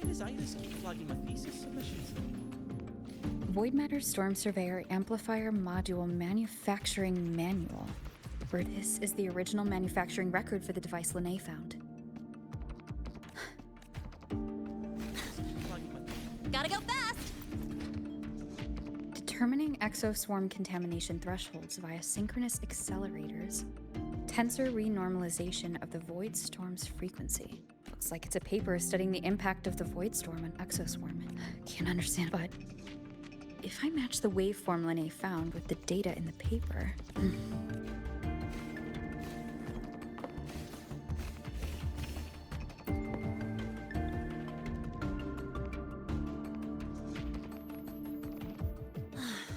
Why does Iris keep flagging my thesis submissions? Void Matter Storm Surveyor Amplifier Module Manufacturing Manual. Where this is the original manufacturing record for the device Linnae found. Gotta go fast! Determining exoswarm contamination thresholds via synchronous accelerators. Tensor renormalization of the void storm's frequency. Looks like it's a paper studying the impact of the void storm on exoswarm. Can't understand, but if I match the waveform Linnae found with the data in the paper...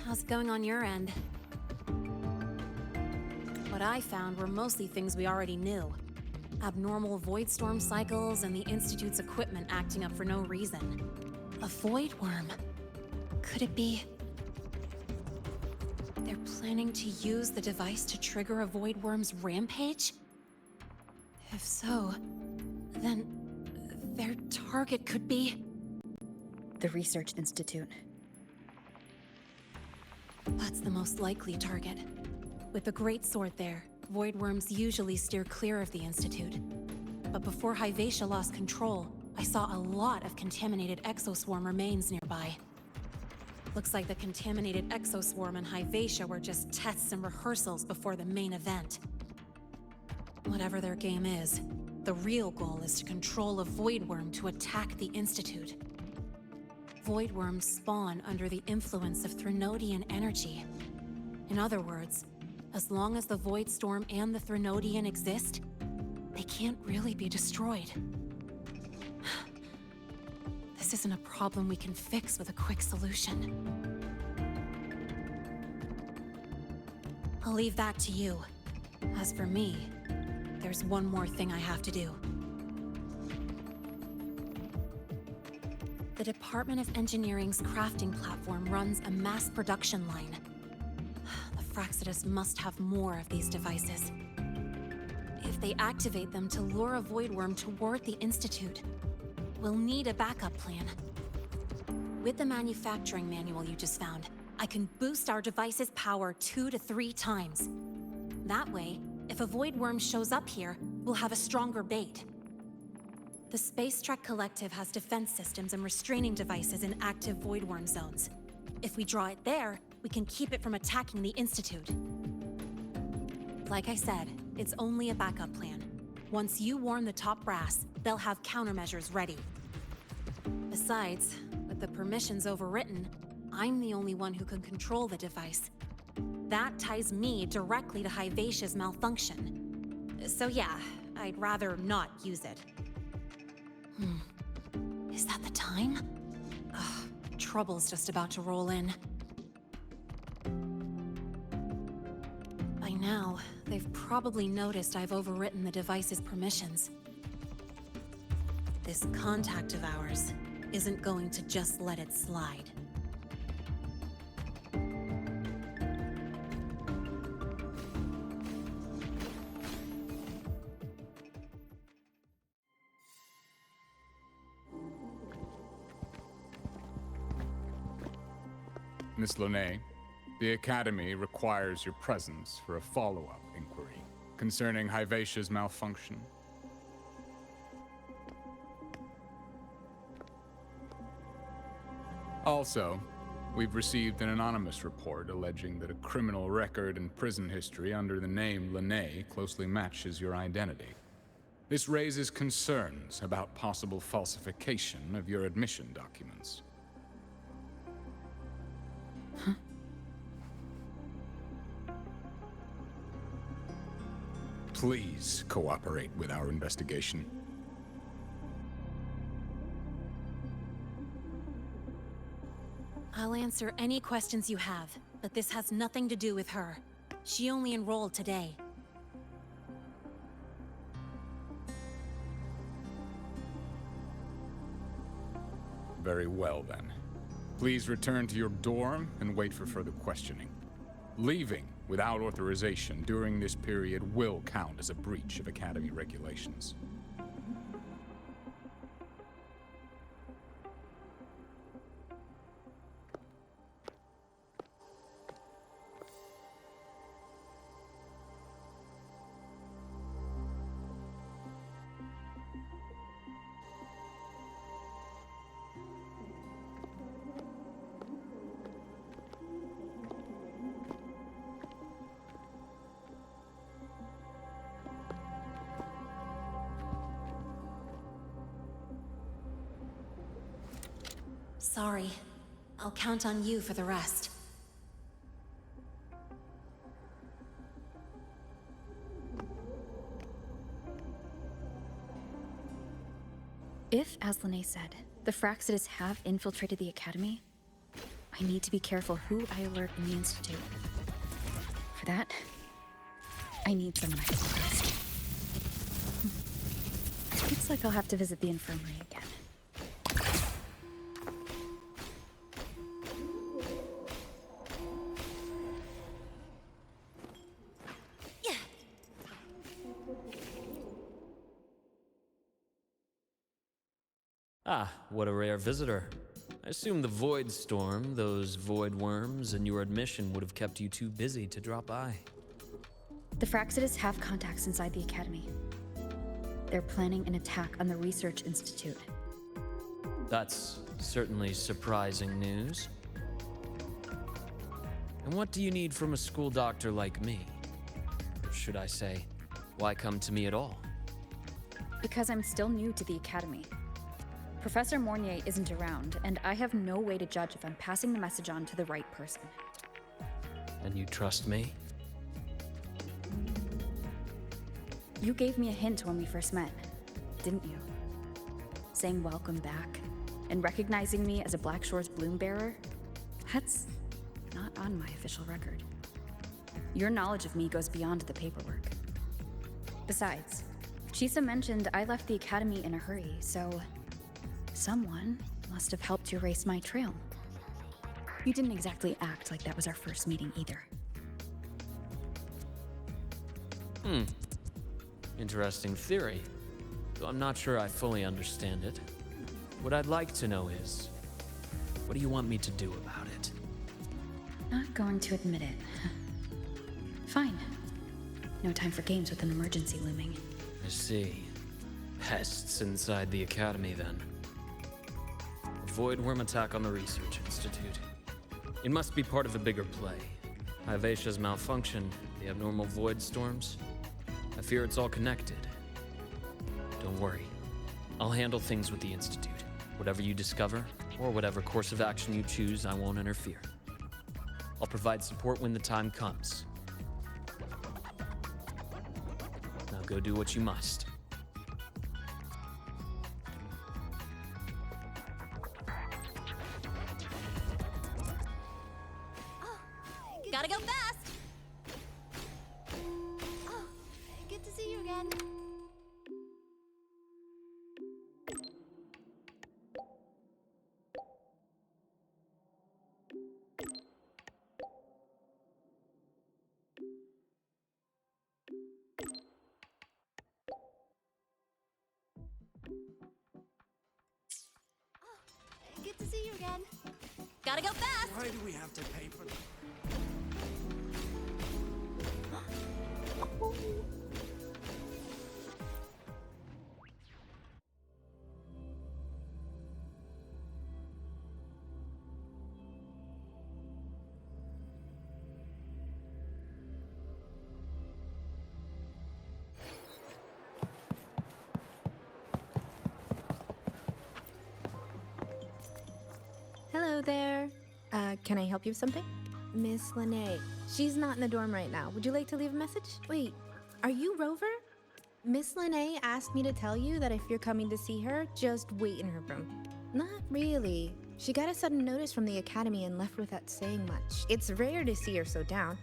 How's it going on your end? What I found were mostly things we already knew. Abnormal void storm cycles and the Institute's equipment acting up for no reason. A void worm. Could it be... they're planning to use the device to trigger a void worm's rampage? If so, then their target could be... The Research Institute. That's the most likely target. With the Great Sword there, void worms usually steer clear of the Institute. But before Hyvatia lost control, I saw a lot of contaminated exoswarm remains nearby. Looks like the contaminated exoswarm and Hyvatia were just tests and rehearsals before the main event. Whatever their game is, the real goal is to control a void worm to attack the Institute. Void worms spawn under the influence of Threnodian energy. In other words, as long as the Void Storm and the Threnodian exist, they can't really be destroyed. This isn't a problem we can fix with a quick solution. I'll leave that to you. As for me, there's one more thing I have to do. The Department of Engineering's crafting platform runs a mass production line. The Fraxidus must have more of these devices. If they activate them to lure a void worm toward the Institute, we'll need a backup plan. With the manufacturing manual you just found, I can boost our device's power 2 to 3 times. That way, if a void worm shows up here, we'll have a stronger bait. The Space Trek Collective has defense systems and restraining devices in active void worm zones. If we draw it there, we can keep it from attacking the Institute. Like I said, it's only a backup plan. Once you warn the top brass, they'll have countermeasures ready. Besides, with the permissions overwritten, I'm the only one who can control the device. That ties me directly to Hyvatia's malfunction. So yeah, I'd rather not use it. Is that the time? Ugh, trouble's just about to roll in. By now, they've probably noticed I've overwritten the device's permissions. This contact of ours isn't going to just let it slide. Miss Linnae, the Academy requires your presence for a follow-up inquiry concerning Hyvatia's malfunction. Also, we've received an anonymous report alleging that a criminal record and prison history under the name Linnae closely matches your identity. This raises concerns about possible falsification of your admission documents. Please cooperate with our investigation. I'll answer any questions you have, but this has nothing to do with her. She only enrolled today. Very well, then. Please return to your dorm and wait for further questioning. Leaving without authorization during this period will count as a breach of Academy regulations. Sorry. I'll count on you for the rest. If, as Lene said, the Fraxidus have infiltrated the Academy, I need to be careful who I alert in the Institute. For that, I need someone I can trust. Looks like I'll have to visit the infirmary again. Ah, what a rare visitor. I assume the void storm, those void worms, and your admission would have kept you too busy to drop by. The Fraxidus have contacts inside the Academy. They're planning an attack on the Research Institute. That's certainly surprising news. And what do you need from a school doctor like me? Or should I say, why come to me at all? Because I'm still new to the Academy. Professor Mornier isn't around, and I have no way to judge if I'm passing the message on to the right person. And you trust me? You gave me a hint when we first met, didn't you? Saying welcome back, and recognizing me as a Black Shore's bloom bearer? That's not on my official record. Your knowledge of me goes beyond the paperwork. Besides, Chisa mentioned I left the Academy in a hurry, so someone must have helped to erase my trail. You didn't exactly act like that was our first meeting either. Interesting theory, though I'm not sure I fully understand it. What I'd like to know is, what do you want me to do about it? Not going to admit it. Fine. No time for games with an emergency looming. I see. Pests inside the Academy, then. A void worm attack on the Research Institute. It must be part of a bigger play. Hivacia's malfunction, the abnormal void storms. I fear it's all connected. Don't worry. I'll handle things with the Institute. Whatever you discover, or whatever course of action you choose, I won't interfere. I'll provide support when the time comes. Now go do what you must. Gotta go fast! Oh, good to see you again. Good to see you again. Gotta go fast! Why do we have to pay for them? Hello there. Can I help you with something? Miss Lene. She's not in the dorm right now. Would you like to leave a message? Wait, are you Rover? Miss Lene asked me to tell you that if you're coming to see her, just wait in her room. Not really. She got a sudden notice from the Academy and left without saying much. It's rare to see her so down.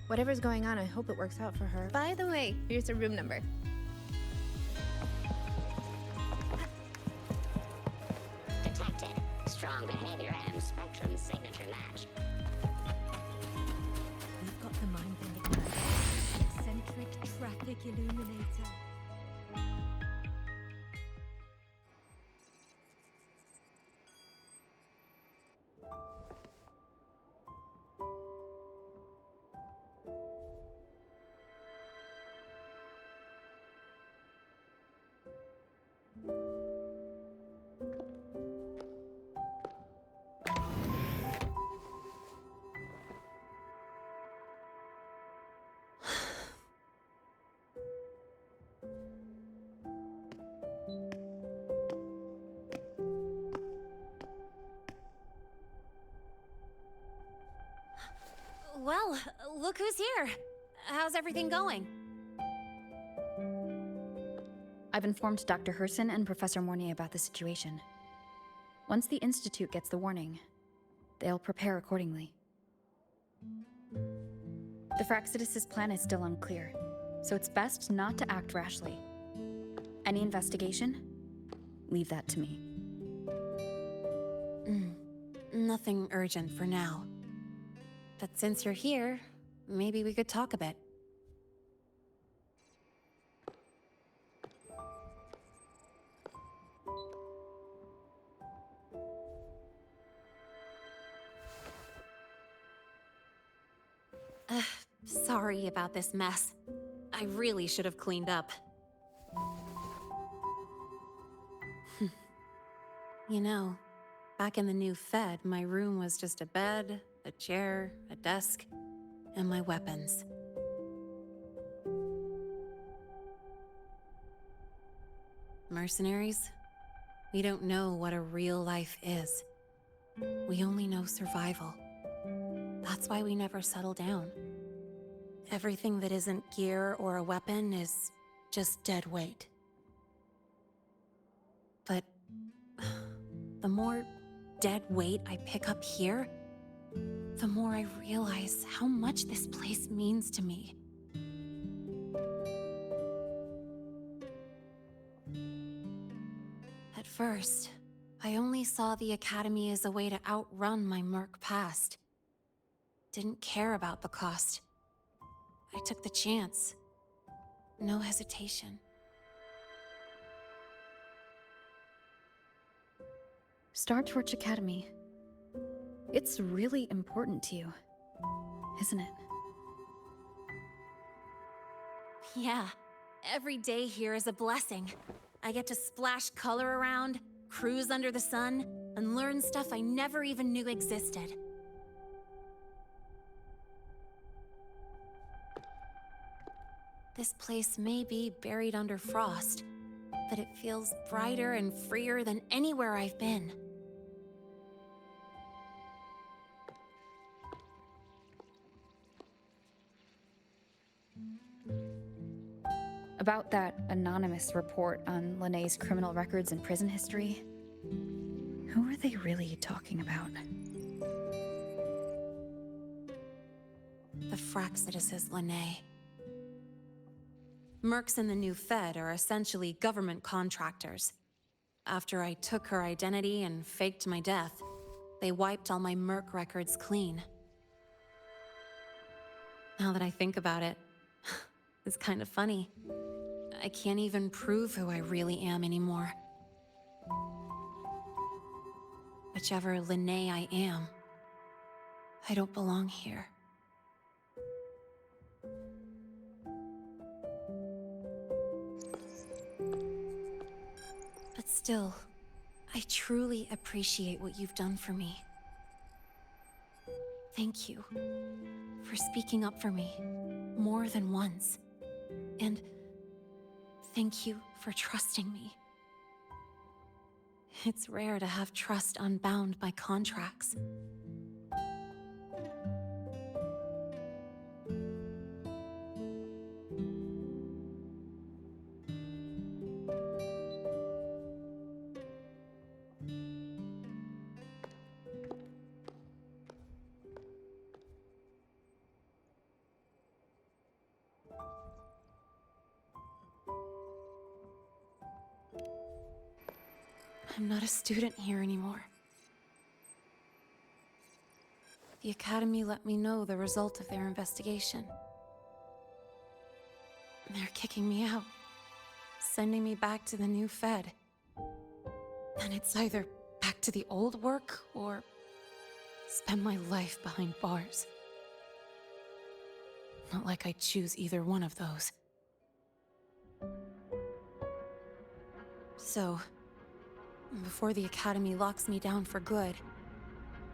Whatever's going on, I hope it works out for her. By the way, here's her room number. Detected. Strong behavior and spectrum signature match. We've got the mind thing. Eccentric traffic illuminator. Well, look who's here. How's everything going? I've informed Dr. Herson and Professor Mornay about the situation. Once the Institute gets the warning, they'll prepare accordingly. The Fraxidus' plan is still unclear, so it's best not to act rashly. Any investigation? Leave that to me. Nothing urgent for now. But since you're here, maybe we could talk a bit. Sorry about this mess. I really should have cleaned up. You know, back in the new Fed, my room was just a bed, a chair, a desk, and my weapons. Mercenaries? We don't know what a real life is. We only know survival. That's why we never settle down. Everything that isn't gear or a weapon is just dead weight. But the more dead weight I pick up here, the more I realize how much this place means to me. At first, I only saw the Academy as a way to outrun my Merc past. Didn't care about the cost. I took the chance. No hesitation. Star Torch Academy. It's really important to you, isn't it? Yeah, every day here is a blessing. I get to splash color around, cruise under the sun, and learn stuff I never even knew existed. This place may be buried under frost, but it feels brighter and freer than anywhere I've been. About that anonymous report on Linnéa's criminal records and prison history, who are they really talking about? The Fraxidus is Linné. Mercs in the new Fed are essentially government contractors. After I took her identity and faked my death, they wiped all my Merc records clean. Now that I think about it, it's kind of funny. I can't even prove who I really am anymore. Whichever Linné I am, I don't belong here. But still, I truly appreciate what you've done for me. Thank you for speaking up for me more than once. And thank you for trusting me. It's rare to have trust unbound by contracts. I'm not a student here anymore. The Academy let me know the result of their investigation. They're kicking me out, sending me back to the new Fed. And it's either back to the old work, or spend my life behind bars. Not like I choose either one of those. So, before the Academy locks me down for good,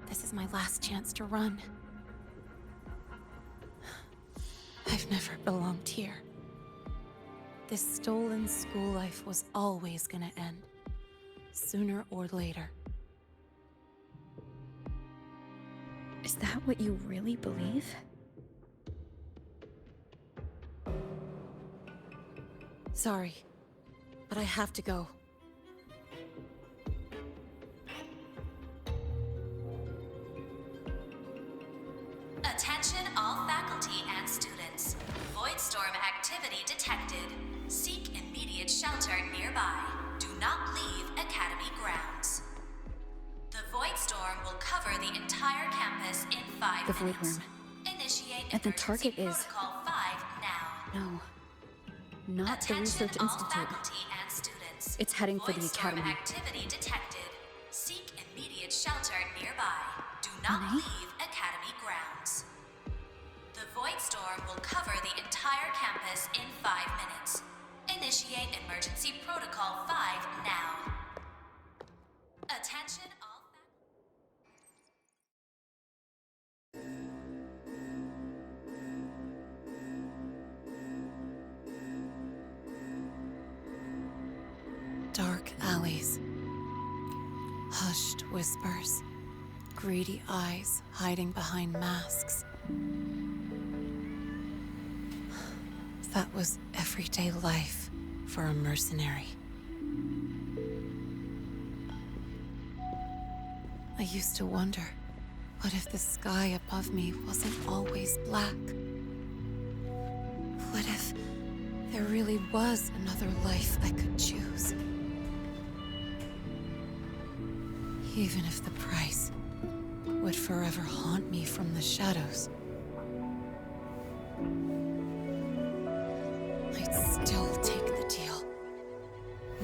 this is my last chance to run. I've never belonged here. This stolen school life was always gonna end, sooner or later. Is that what you really believe? Sorry, but I have to go. Attention all faculty and students. Voidstorm activity detected. Seek immediate shelter nearby. Do not leave Academy grounds. The Voidstorm will cover the entire campus in 5 The minutes. Voidworm. Initiate And the emergency target is- protocol 5 now. No. Not the Attention Research all Institute. faculty and students. It's heading for the Voidstorm Academy. activity detected. Seek immediate shelter nearby. Do not Renee? leave Academy grounds. The Voidstorm will cover the entire campus in 5 minutes. Initiate emergency protocol 5 now. Attention all Dark alleys. Hushed whispers. Greedy eyes hiding behind masks. That was everyday life for a mercenary. I used to wonder, what if the sky above me wasn't always black? What if there really was another life I could choose? Even if the price would forever haunt me from the shadows, I'd still take the deal.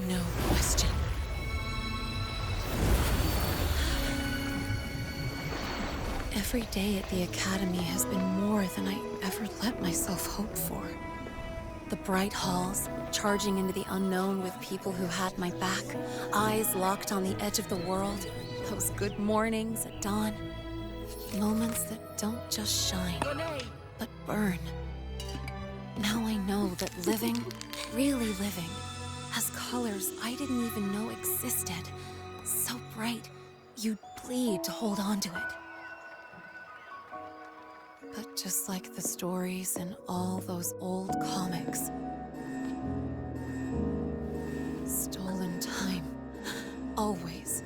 No question. Every day at the Academy has been more than I ever let myself hope for. The bright halls, charging into the unknown with people who had my back, eyes locked on the edge of the world, those good mornings at dawn. Moments that don't just shine, but burn. Now I know that living, really living, has colors I didn't even know existed. So bright, you'd bleed to hold on to it. But just like the stories in all those old comics, stolen time always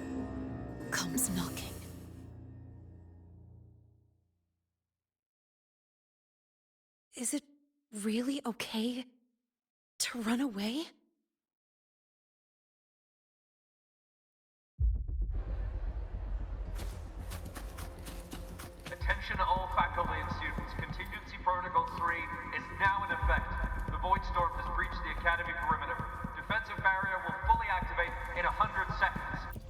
comes knocking. Is it really okay to run away? Attention all faculty and students. Contingency Protocol 3 is now in effect. The Voidstorm has breached the Academy perimeter. Defensive barrier will fully activate in 100 seconds.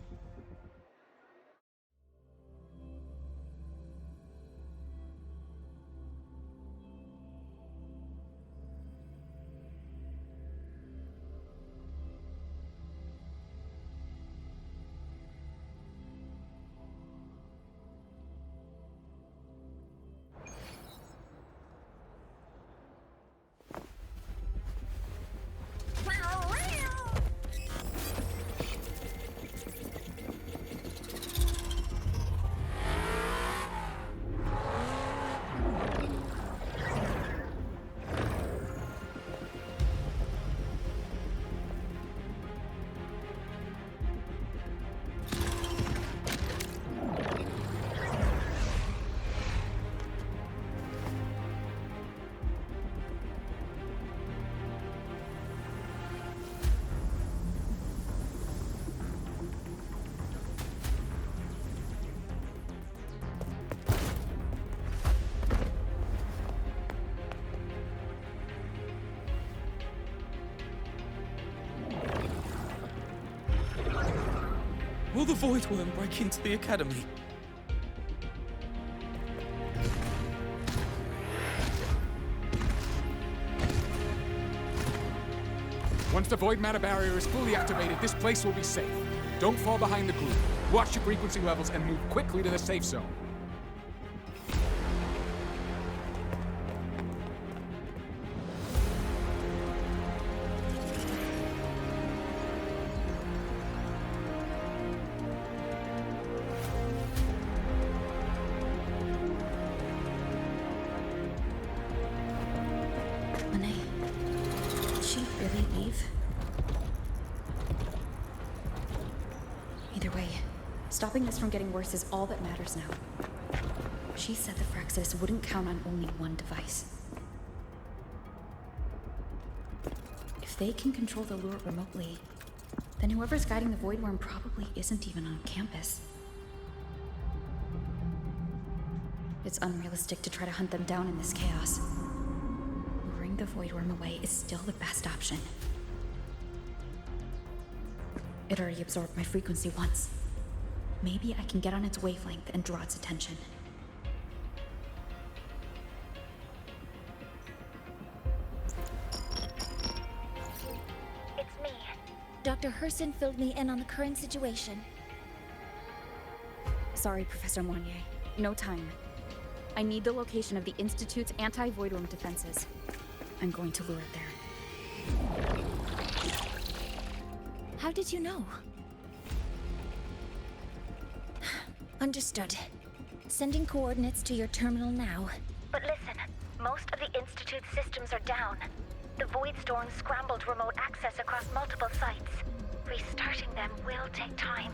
Will the Voidworm break into the Academy? Once the void matter barrier is fully activated, this place will be safe. Don't fall behind the group. Watch your frequency levels and move quickly to the safe zone. Renee, did she really leave. Either way, stopping this from getting worse is all that matters now. She said the Fraxis wouldn't count on only one device. If they can control the lure remotely, then whoever's guiding the Void Worm probably isn't even on campus. It's unrealistic to try to hunt them down in this chaos. Luring the Void Worm away is still the best option. It already absorbed my frequency once. Maybe I can get on its wavelength and draw its attention. It's me. Dr. Herson filled me in on the current situation. Sorry, Professor Moignier. No time. I need the location of the Institute's anti-Void Worm defenses. I'm going to lure it there. How did you know? Understood. Sending coordinates to your terminal now. But listen, most of the Institute's systems are down. The Void Storm scrambled remote access across multiple sites. Restarting them will take time.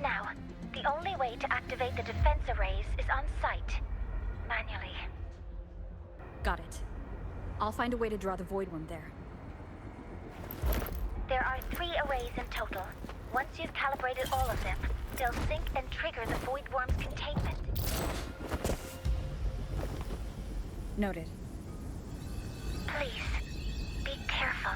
Now, the only way to activate the defense arrays is on site, manually. Got it. I'll find a way to draw the Void Worm there. There are 3 arrays in total. Once you've calibrated all of them, they'll sync and trigger the Void Worm's containment. Noted. Please, be careful.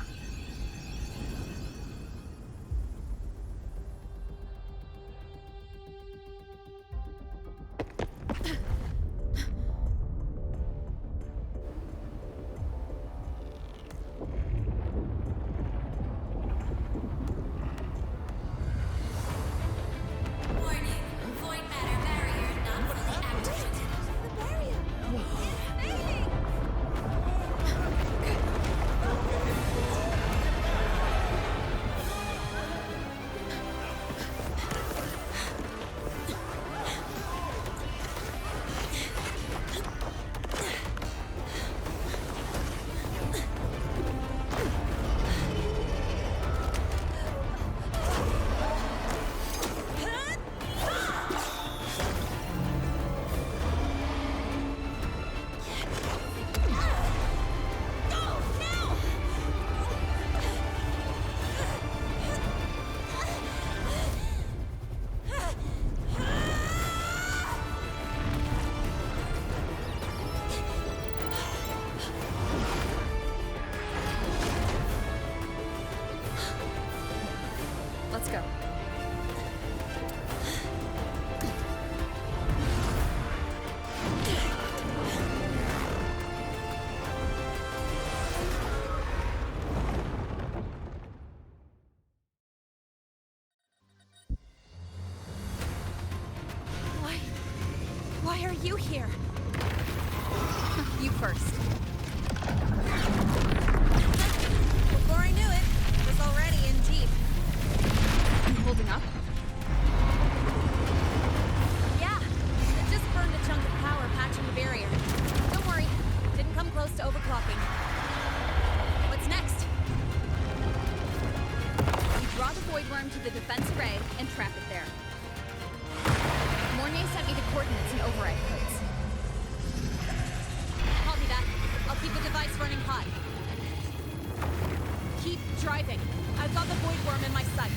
Let's go. Why are you here? You first. Before I knew it, I was already in deep. You holding up? Yeah, it just burned a chunk of power patching the barrier. Don't worry, didn't come close to overclocking. What's next? You draw the Void Worm to the defense array and trap it there. Mornay sent me the coordinates and override codes. Copy that. I'll keep the device running hot. Keep driving. I've got the Void Worm in my sights.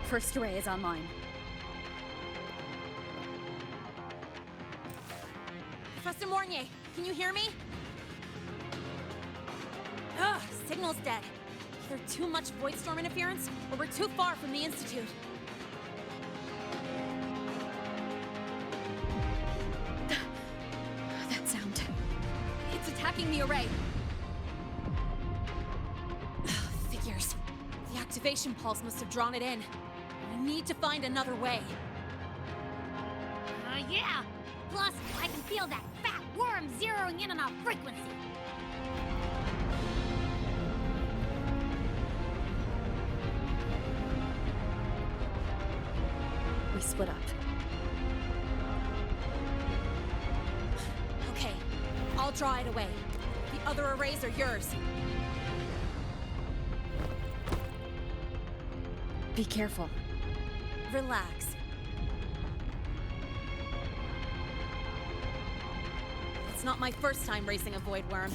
First array is online. Professor Mornier, can you hear me? Ugh, signal's dead. Either too much void storm interference, or we're too far from the Institute. That sound. It's attacking the array. Figures. The activation pulse must have drawn it in. We need to find another way. Yeah! Plus, I can feel that fat worm zeroing in on our frequency. We split up. Okay, I'll draw it away. The other arrays are yours. Be careful. Relax. It's not my first time racing a void worm.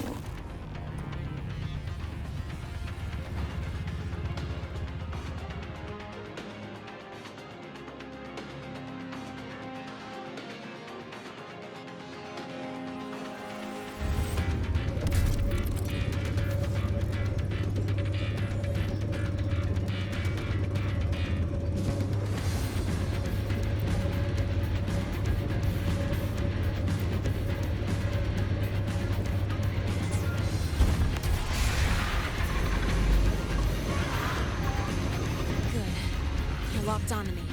Locked onto me.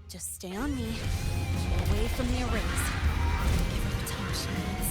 Just stay on me, away from the arrays. Give her the time she needs.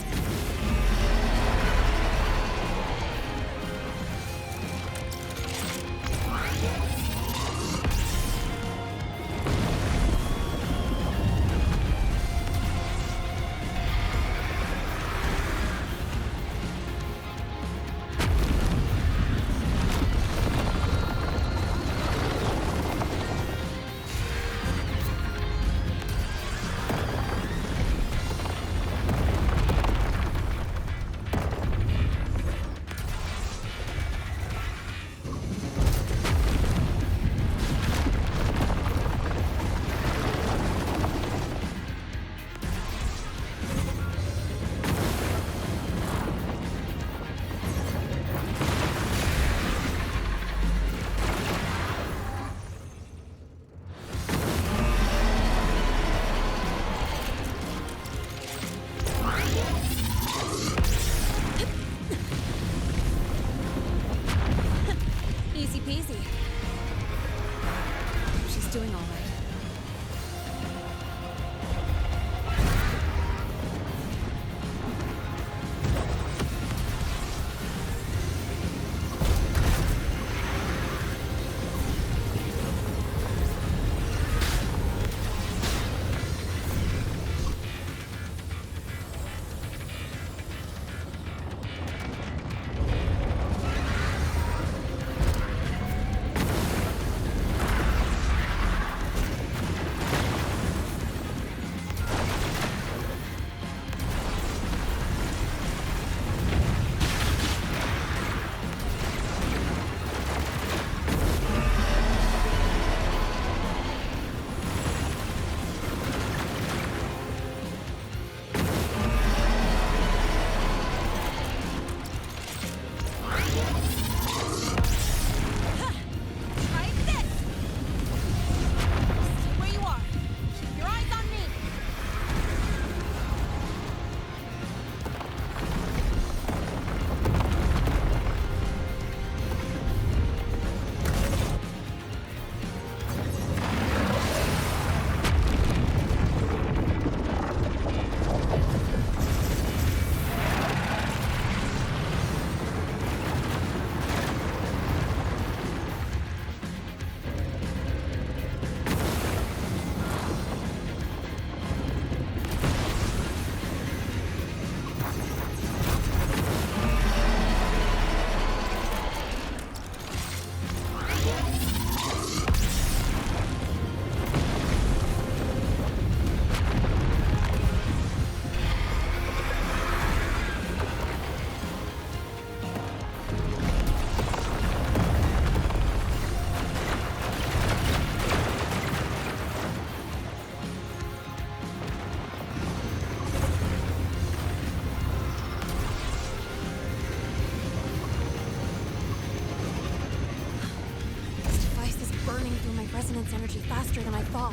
burning through my resonance energy faster than I thought.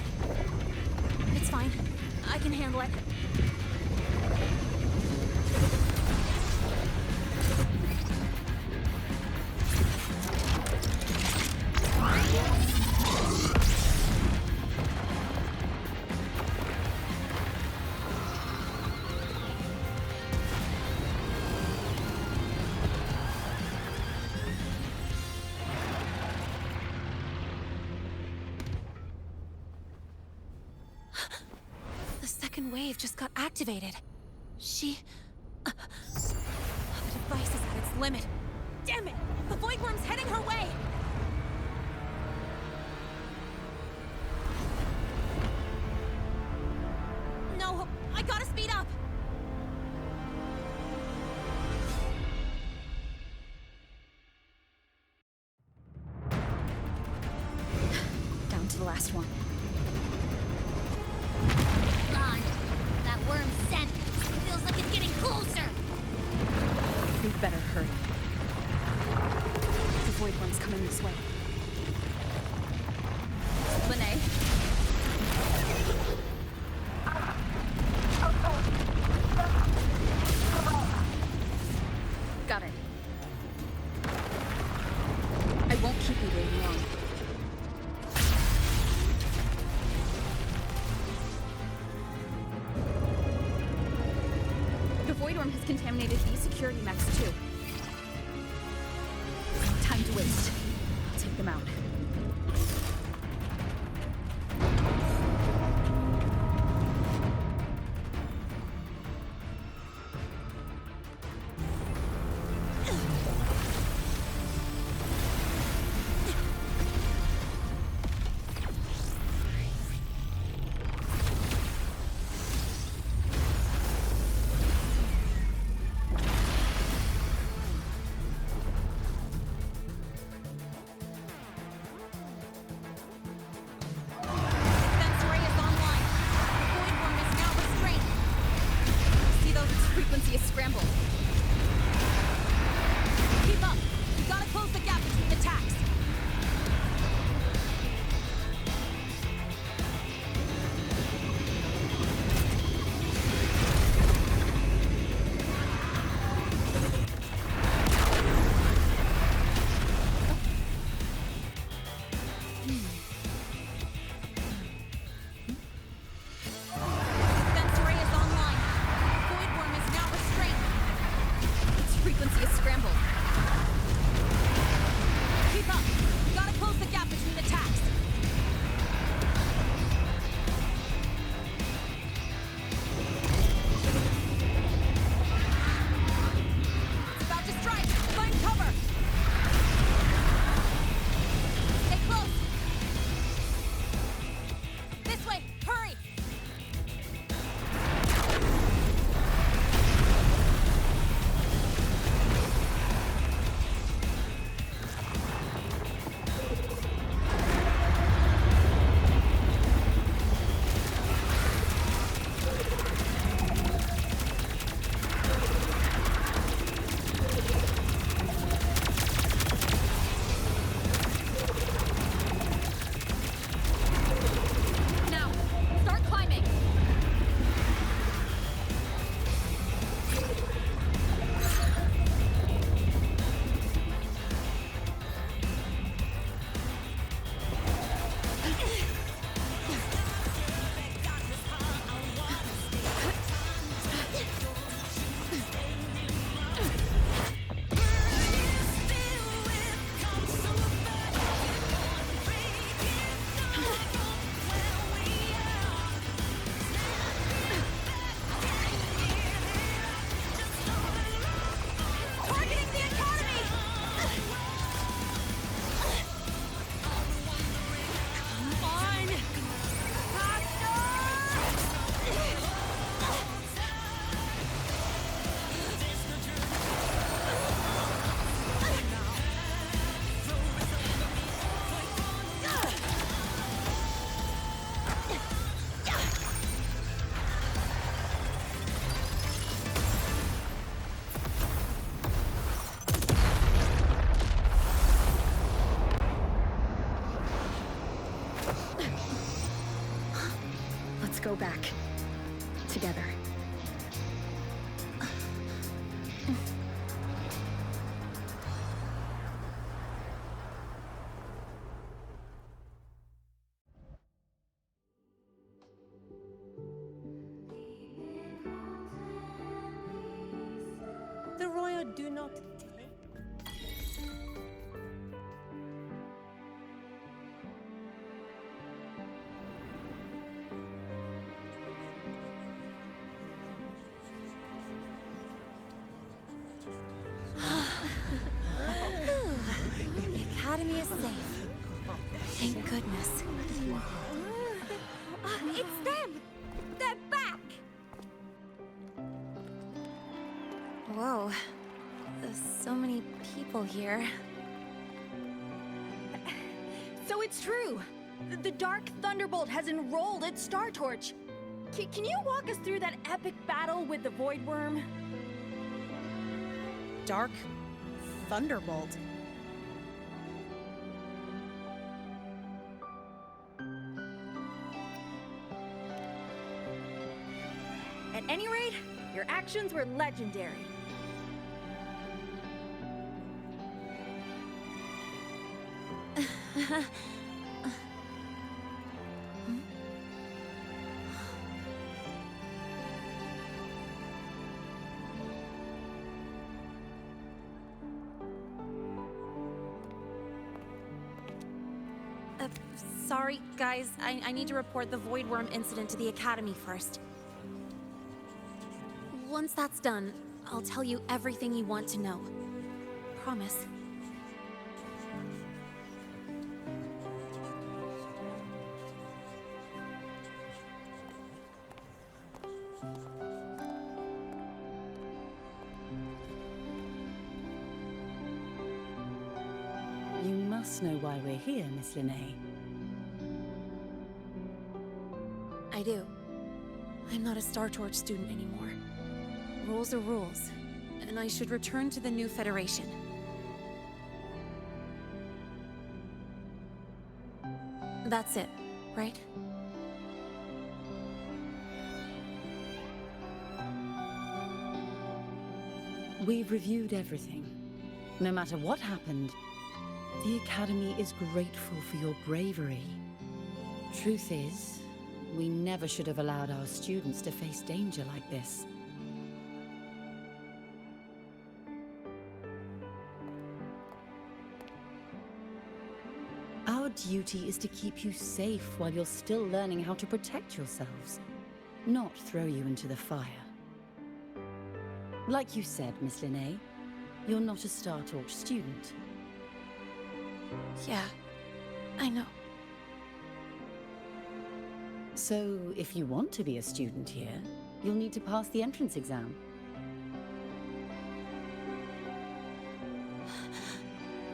It's fine. I can handle it. The second wave just got activated. The device is at its limit. Damn it! The Void Worm's heading her way! No, I gotta speed up! Down to the last one. God, that worm's scent feels like it's getting closer. We better hurry. The Void Worm's coming this way. Lene? Got it. I won't keep you waiting long. The Void Worm has contaminated these security mechs too. No time to waste. I'll take them out. Defense array is online. The Void Worm is now restrained. See those? Its frequency is scrambled. Keep up. We gotta close the gap between attacks. Defense array is online. The Void Worm is now restrained. Its frequency is scrambled. Keep up. We gotta close the gap between attacks. It's about to strike. Find cover. Stay close. This way. Hurry. go back. Together. The royal do not. The Academy is safe. Thank goodness. It's them! They're back! Whoa. There's so many people here. So it's true! The Dark Thunderbolt has enrolled at Star Torch! Can you walk us through that epic battle with the Void Worm? Dark Thunderbolt. At any rate, your actions were legendary. Sorry, guys. I need to report the Void Worm incident to the Academy first. Once that's done, I'll tell you everything you want to know. Promise. You must know why we're here, Miss Linnae. I do. I'm not a Star Torch student anymore. Rules are rules, and I should return to the new Federation. That's it, right? We've reviewed everything. No matter what happened, the Academy is grateful for your bravery. Truth is, we never should have allowed our students to face danger like this. Our duty is to keep you safe while you're still learning how to protect yourselves, not throw you into the fire. Like you said, Miss Linnae, you're not a Star Torch student. Yeah, I know. So, if you want to be a student here, you'll need to pass the entrance exam.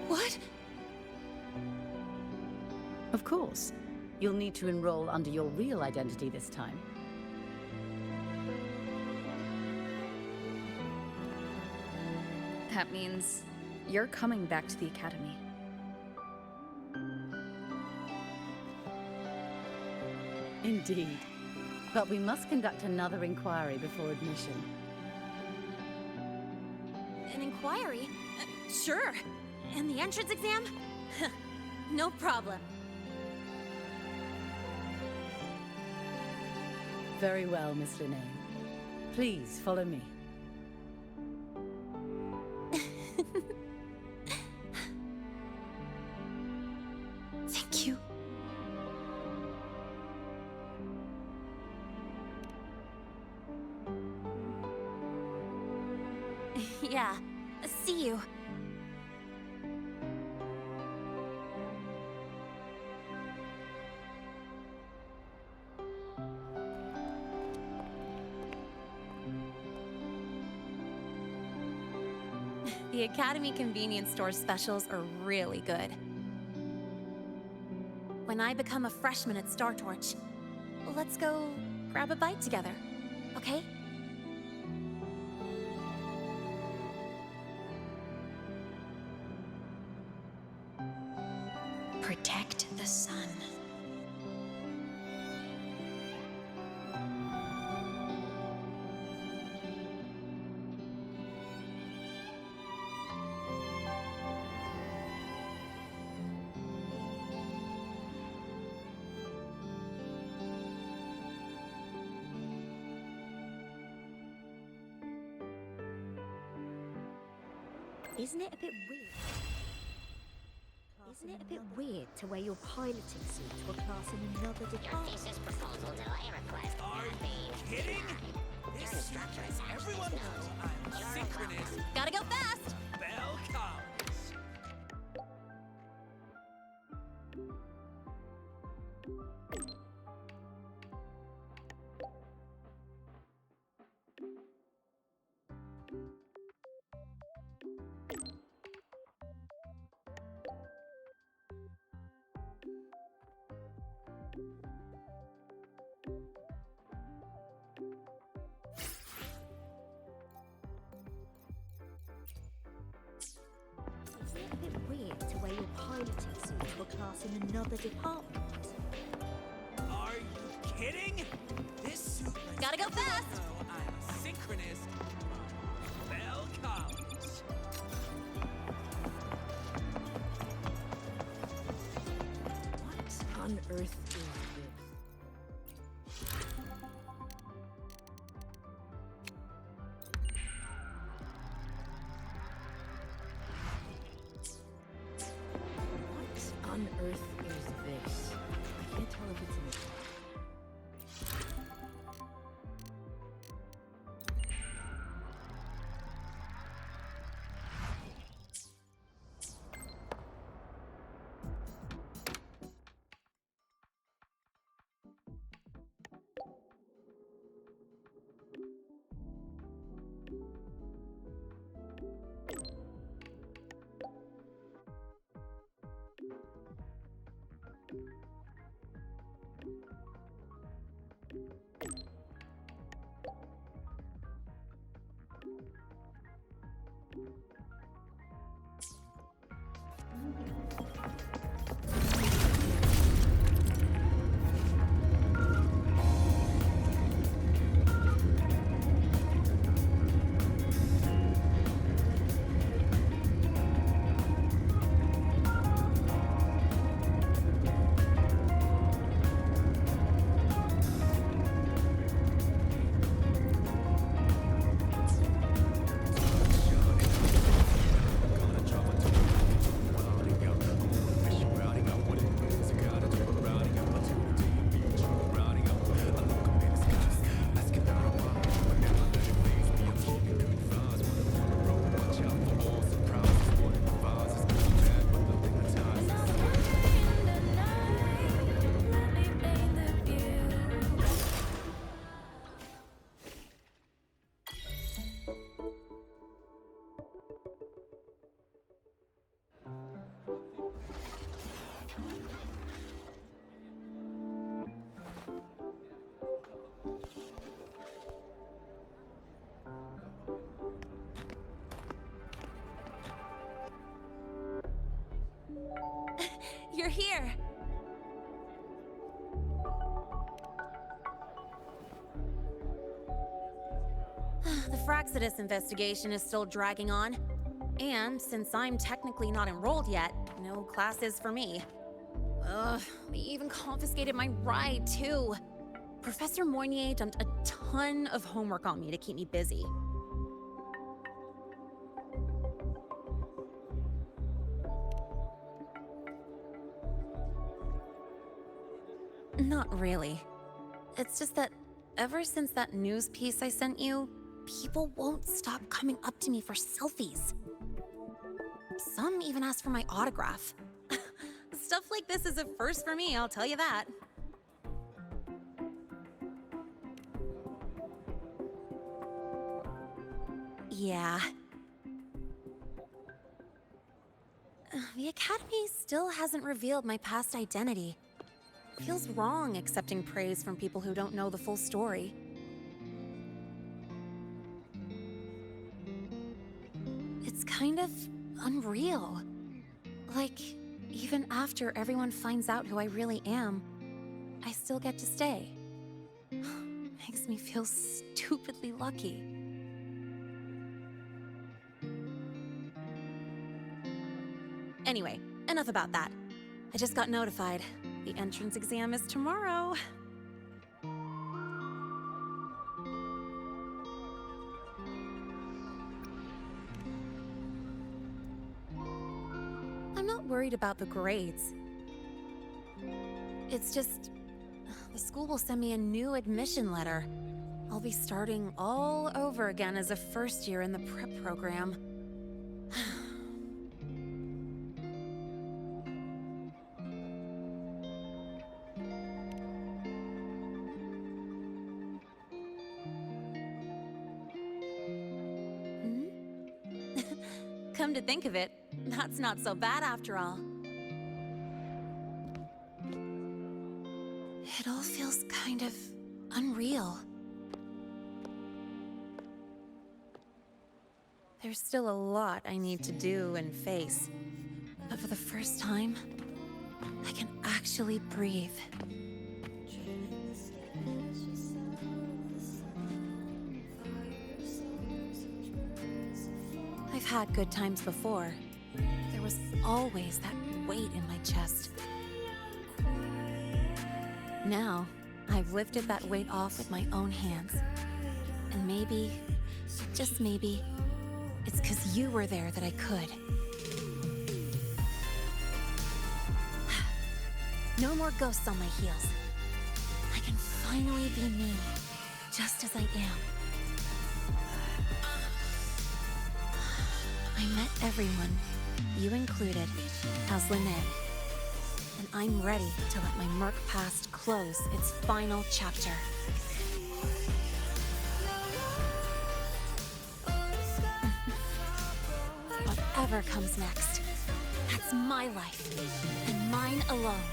What? Of course. You'll need to enroll under your real identity this time. That means you're coming back to the Academy. Indeed. But we must conduct another inquiry before admission. An inquiry? Sure. And the entrance exam? No problem. Very well, Miss Linnae. Please, follow me. Thank you. Yeah, see you. The Academy convenience store specials are really good. When I become a freshman at Star Torch, let's go grab a bite together, okay? Protect the sun. Isn't it a bit weird? Isn't it a bit weird to wear your piloting suit to a class in another Your department? thesis proposal delay request has been Kidding? denied. This Your instructor has everyone knows I'm synchronous. Gotta go fast! Bell cows. Isn't it a bit weird to wear your piloting suit to a class in another department? Are you kidding? This suit lets Gotta go everyone fast. know I'm a synchronist from Bell College. What on earth is this? What on earth is this? I can't tell if it's in the You're here! The Fraxidus investigation is still dragging on. And since I'm technically not enrolled yet, no classes for me. Ugh, they even confiscated my ride, too. Professor Moynier dumped a ton of homework on me to keep me busy. Not really. It's just that ever since that news piece I sent you, people won't stop coming up to me for selfies. Some even ask for my autograph. Stuff like this is a first for me, I'll tell you that. Yeah. The Academy still hasn't revealed my past identity. Feels wrong accepting praise from people who don't know the full story. It's kind of unreal. Like, even after everyone finds out who I really am, I still get to stay. Makes me feel stupidly lucky. Anyway, enough about that. I just got notified. The entrance exam is tomorrow. not worried about the grades. It's just, the school will send me a new admission letter. I'll be starting all over again as a first year in the prep program. Come to think of it, that's not so bad after all. It all feels kind of unreal. There's still a lot I need to do and face, but for the first time, I can actually breathe. I've had good times before. There was always that weight in my chest. Now, I've lifted that weight off with my own hands. And maybe, just maybe, it's 'cause you were there that I could. No more ghosts on my heels. I can finally be me, just as I am. I met everyone, you included, as Lene. And I'm ready to let my Merc past close its final chapter. Whatever comes next, that's my life, and mine alone.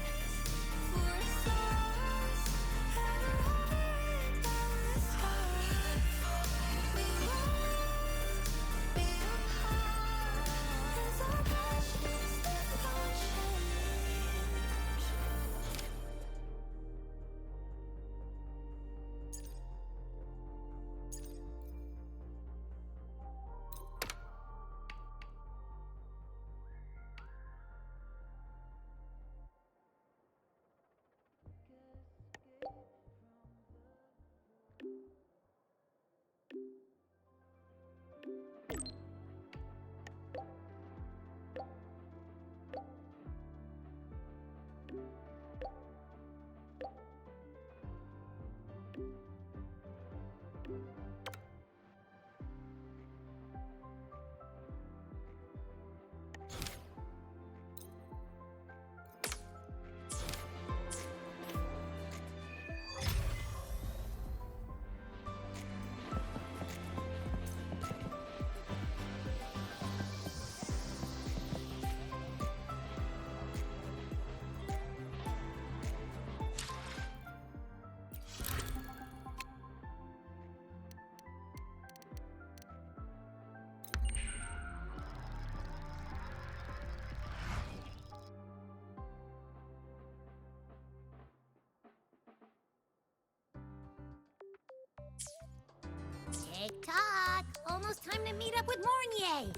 Tick-tock! Almost time to meet up with Mornier!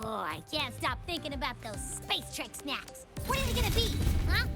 Oh, I can't stop thinking about those space trek snacks! What are they gonna be, huh?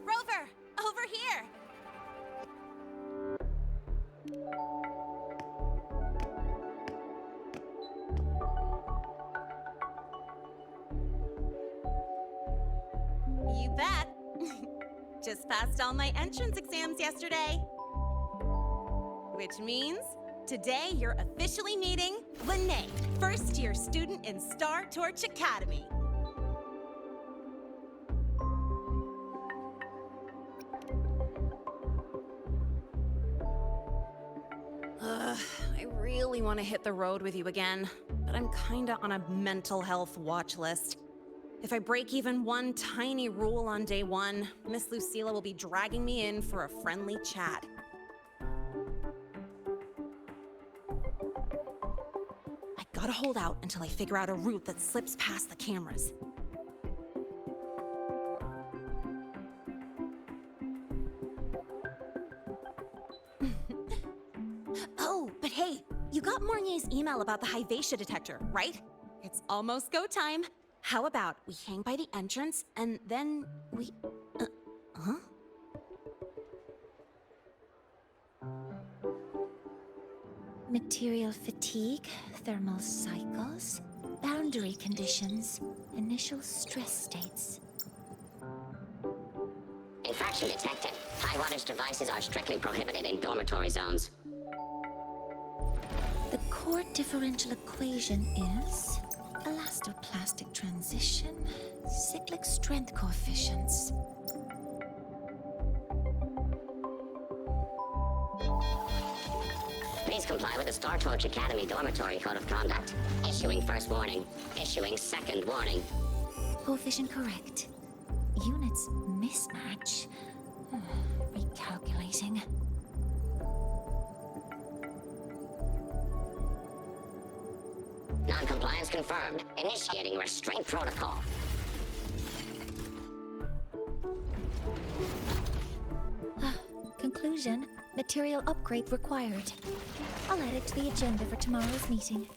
Rover! Over here! You bet. Just passed all my entrance exams yesterday. Which means today you're officially meeting Lene, first-year student in Star Torch Academy. I really want to hit the road with you again, but I'm kinda on a mental health watch list. If I break even one tiny rule on day one, Miss Lucilla will be dragging me in for a friendly chat. I gotta hold out until I figure out a route that slips past the cameras. Oh, but hey, you got Mornier's email about the Hivatia detector, right? It's almost go time. How about we hang by the entrance and then we... huh? Material fatigue, thermal cycles, boundary conditions, initial stress states. Infraction detected. High wattage devices are strictly prohibited in dormitory zones. The core differential equation is elastoplastic transition, cyclic strength coefficients. Please comply with the Star Torch Academy Dormitory Code of Conduct. Issuing first warning. Issuing second warning. Coefficient correct. Units mismatch. Recalculating. Non-compliance confirmed. Initiating restraint protocol. Conclusion, material upgrade required. I'll add it to the agenda for tomorrow's meeting.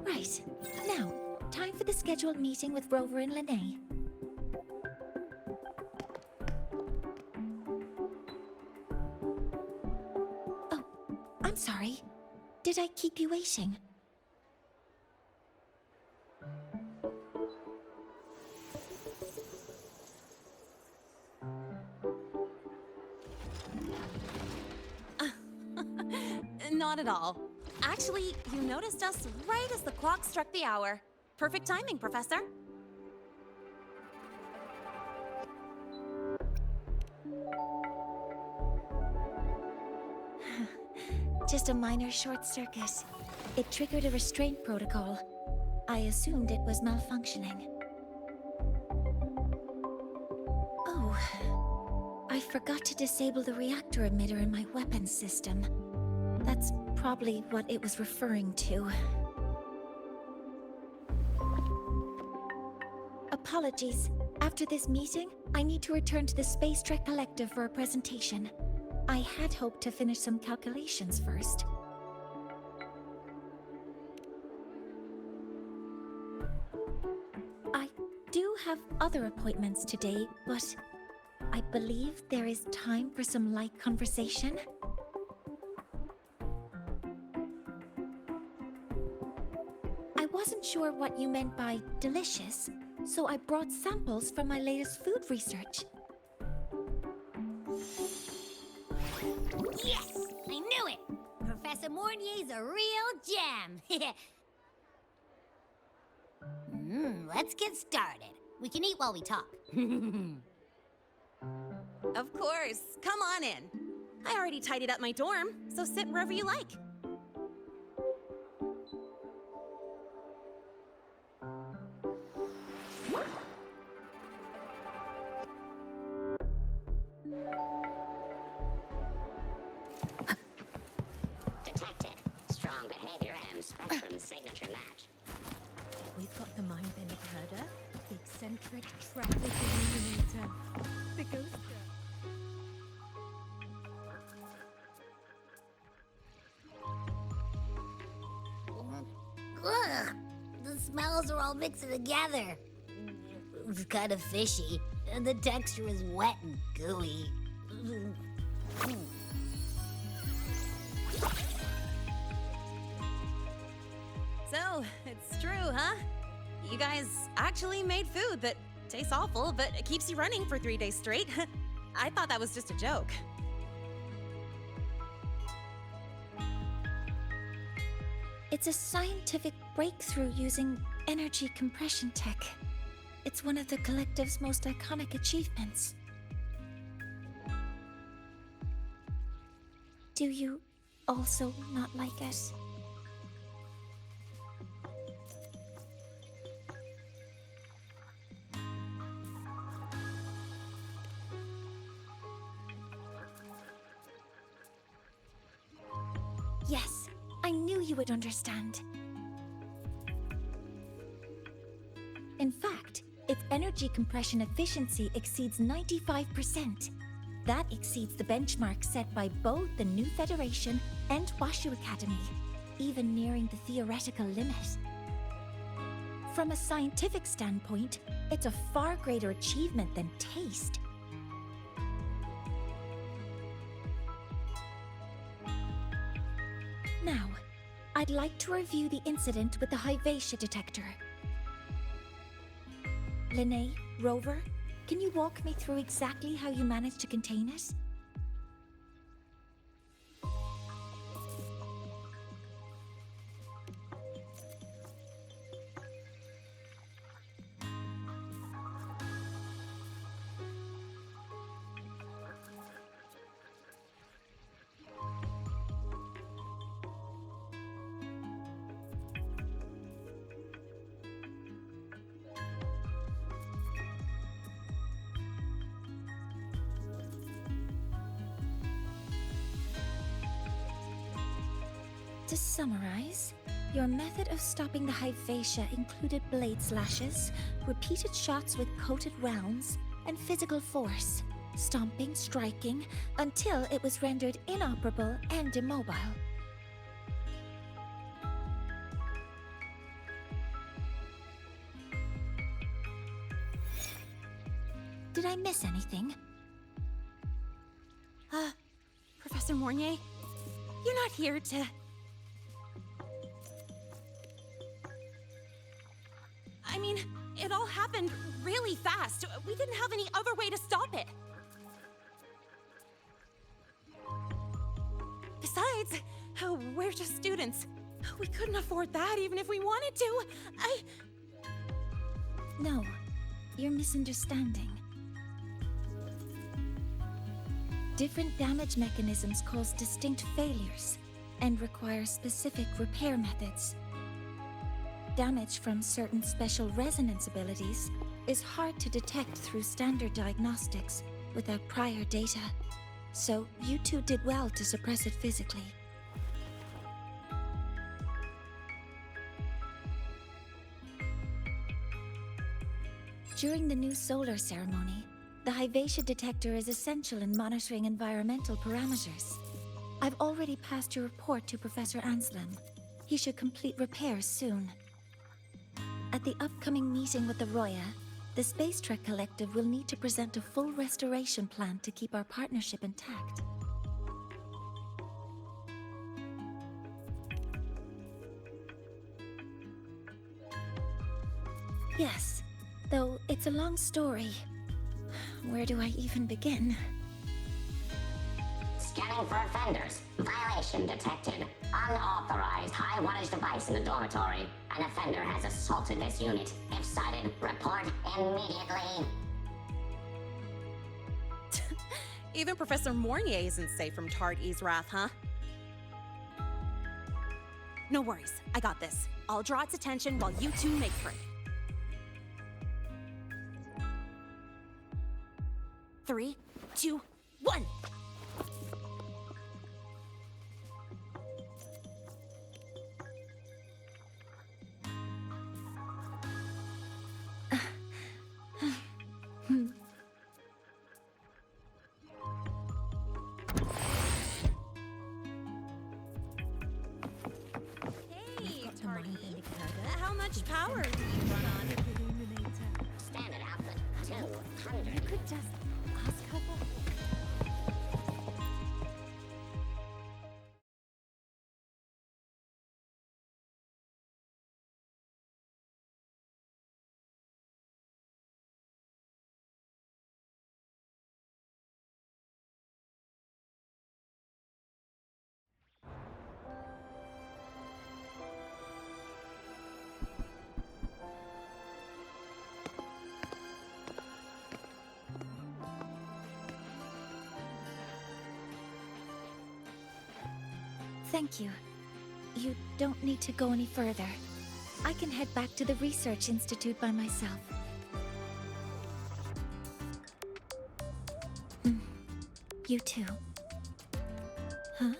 Right. Now, time for the scheduled meeting with Rover and Lene. Oh, I'm sorry. Did I keep you waiting? Not at all. Actually, you noticed us right as the clock struck the hour. Perfect timing, Professor. Just a minor short circuit. It triggered a restraint protocol. I assumed it was malfunctioning. Oh, I forgot to disable the reactor emitter in my weapons system. That's probably what it was referring to. Apologies. After this meeting, I need to return to the Space Trek Collective for a presentation. I had hoped to finish some calculations first. I do have other appointments today, but I believe there is time for some light conversation. I wasn't sure what you meant by delicious, so I brought samples from my latest food research. Yes! I knew it! Professor Mornier's a real gem! Let's get started. We can eat while we talk. Of course. Come on in. I already tidied up my dorm, so sit wherever you like. Detected. Strong behavior and spectrum signature match. We've got the mind bender herder, the eccentric traffic illuminator, the ghost. Ugh! The smells are all mixed together. It's kind of fishy, and the texture is wet and gooey. So, it's true, huh? You guys actually made food that tastes awful, but it keeps you running for 3 days straight. I thought that was just a joke. It's a scientific breakthrough using energy compression tech. It's one of the collective's most iconic achievements. Do you also not like it? knew you would understand. In fact, its energy compression efficiency exceeds 95%. That exceeds the benchmark set by both the New Federation and Washu Academy, even nearing the theoretical limit. From a scientific standpoint, it's a far greater achievement than taste. Now, I'd like to review the incident with the Hivatia detector. Linnae, Rover, can you walk me through exactly how you managed to contain it? To summarize, your method of stopping the Hivatia included blade slashes, repeated shots with coated rounds, and physical force, stomping, striking, until it was rendered inoperable and immobile. Did I miss anything? Professor Mornier, you're not here to... I mean, it all happened really fast. We didn't have any other way to stop it. Besides, we're just students. We couldn't afford that even if we wanted to. No, you're misunderstanding. Different damage mechanisms cause distinct failures and require specific repair methods. Damage from certain special resonance abilities is hard to detect through standard diagnostics without prior data, so you two did well to suppress it physically. During the new solar ceremony, the Hivatia detector is essential in monitoring environmental parameters. I've already passed your report to Professor Anselm. He should complete repairs soon. At the upcoming meeting with the Roya, the Space Trek Collective will need to present a full restoration plan to keep our partnership intact. Yes, though it's a long story. Where do I even begin? Scanning for offenders. Violation detected. Unauthorized high-wattage device in the dormitory. An offender has assaulted this unit. If sighted, report immediately. Even Professor Mornier isn't safe from Tard E's wrath, huh? No worries, I got this. I'll draw its attention while you two make free. 3, 2, 1! How much power do you run on? Standard output 200. You could just ask her. Thank you. You don't need to go any further. I can head back to the Research Institute by myself. You too. Huh?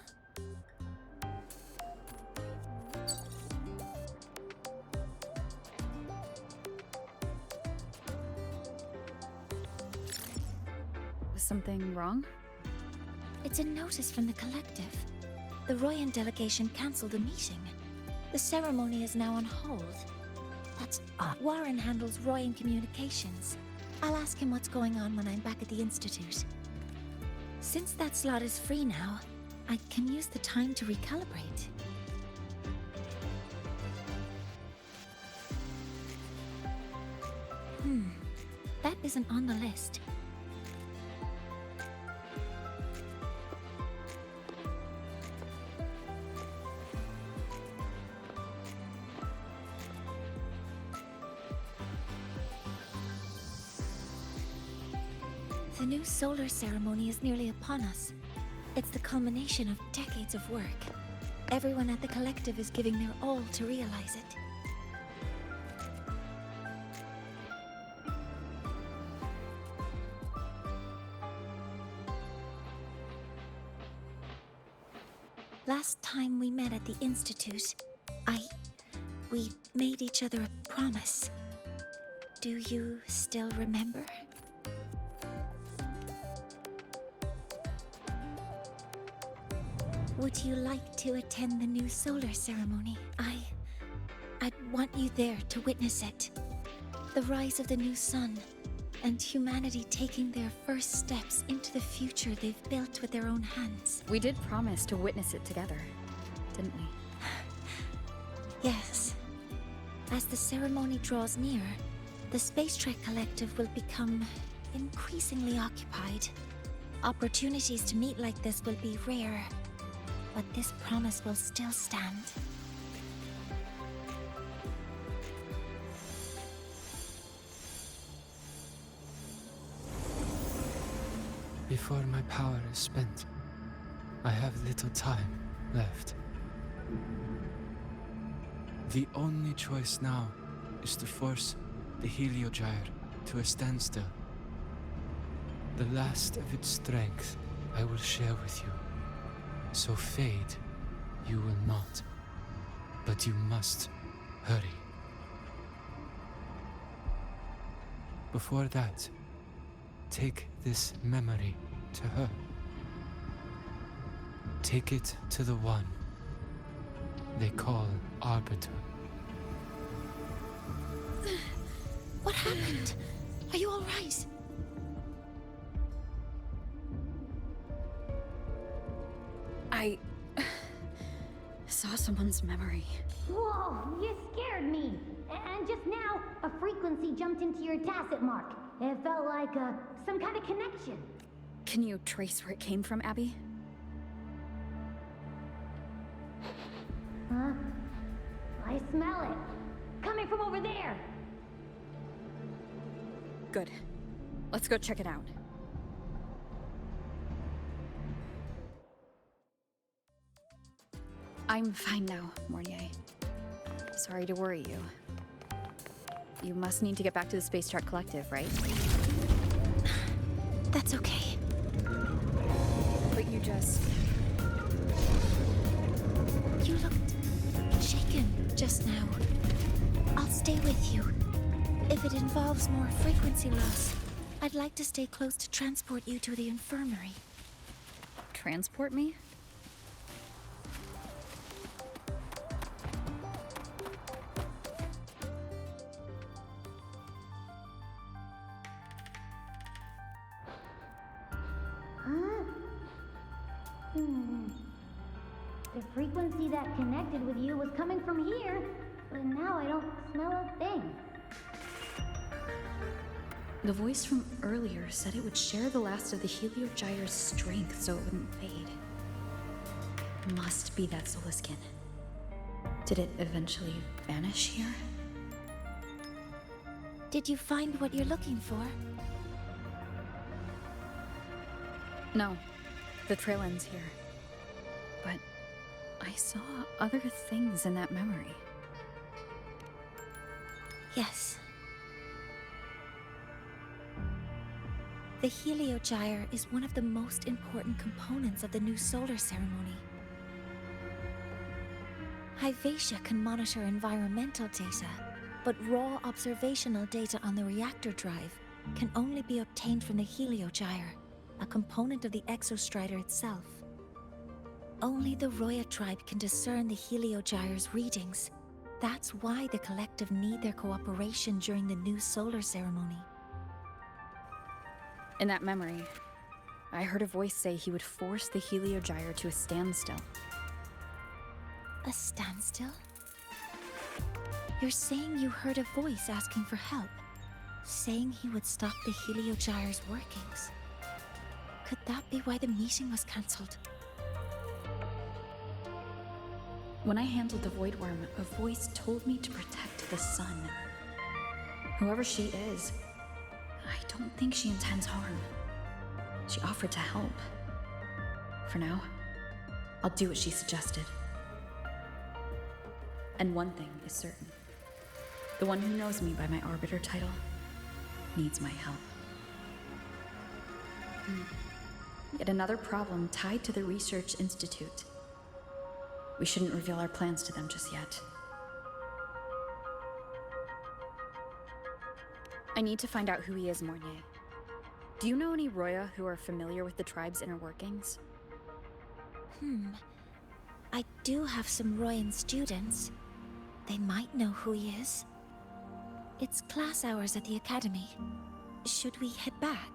Something wrong? It's a notice from the collective. The Royan delegation cancelled the meeting. The ceremony is now on hold. That's odd. Warren handles Royan communications. I'll ask him what's going on when I'm back at the Institute. Since that slot is free now, I can use the time to recalibrate. That isn't on the list. The new solar ceremony is nearly upon us. It's the culmination of decades of work. Everyone at the collective is giving their all to realize it. Last time we met at the Institute, we made each other a promise. Do you still remember? Would you like to attend the new solar ceremony? I'd want you there to witness it. The rise of the new sun, and humanity taking their first steps into the future they've built with their own hands. We did promise to witness it together, didn't we? Yes. As the ceremony draws near, the Space Trek Collective will become increasingly occupied. Opportunities to meet like this will be rare, but this promise will still stand. Before my power is spent, I have little time left. The only choice now is to force the Heliogyre to a standstill. The last of its strength I will share with you. So fade, you will not. But you must hurry. Before that, take this memory to her. Take it to the one they call Arbiter. What happened? Are you all right? I saw someone's memory. Whoa, you scared me. And just now, a frequency jumped into your tacit mark. It felt like some kind of connection. Can you trace where it came from, Abby? Huh? I smell it. Coming from over there. Good. Let's go check it out. I'm fine now, Mornier. Sorry to worry you. You must need to get back to the Space Trek Collective, right? That's okay. But you just... You looked shaken just now. I'll stay with you. If it involves more frequency loss, I'd like to stay close to transport you to the infirmary. Transport me? The frequency that connected with you was coming from here, but now I don't smell a thing. The voice from earlier said it would share the last of the Heliogyre's strength so it wouldn't fade. Must be that Solaskin. Did it eventually vanish here? Did you find what you're looking for? No. The trail ends here. But I saw other things in that memory. Yes. The Heliogyre is one of the most important components of the new solar ceremony. Hyvatia can monitor environmental data, but raw observational data on the reactor drive can only be obtained from the Heliogyre. a component of the Exostrider itself. Only the Roya tribe can discern the Heliogyre's readings. That's why the collective need their cooperation during the new solar ceremony. In that memory, I heard a voice say he would force the Heliogyre to a standstill. A standstill? You're saying you heard a voice asking for help, saying he would stop the Heliogyre's workings. Could that be why the meeting was cancelled? When I handled the Void Worm, a voice told me to protect the sun. Whoever she is, I don't think she intends harm. She offered to help. For now, I'll do what she suggested. And one thing is certain. The one who knows me by my Arbiter title needs my help. Yet another problem tied to the Research Institute. We shouldn't reveal our plans to them just yet. I need to find out who he is, Mornier. Do you know any Roya who are familiar with the tribe's inner workings? I do have some Royan students. They might know who he is. It's class hours at the academy. Should we head back?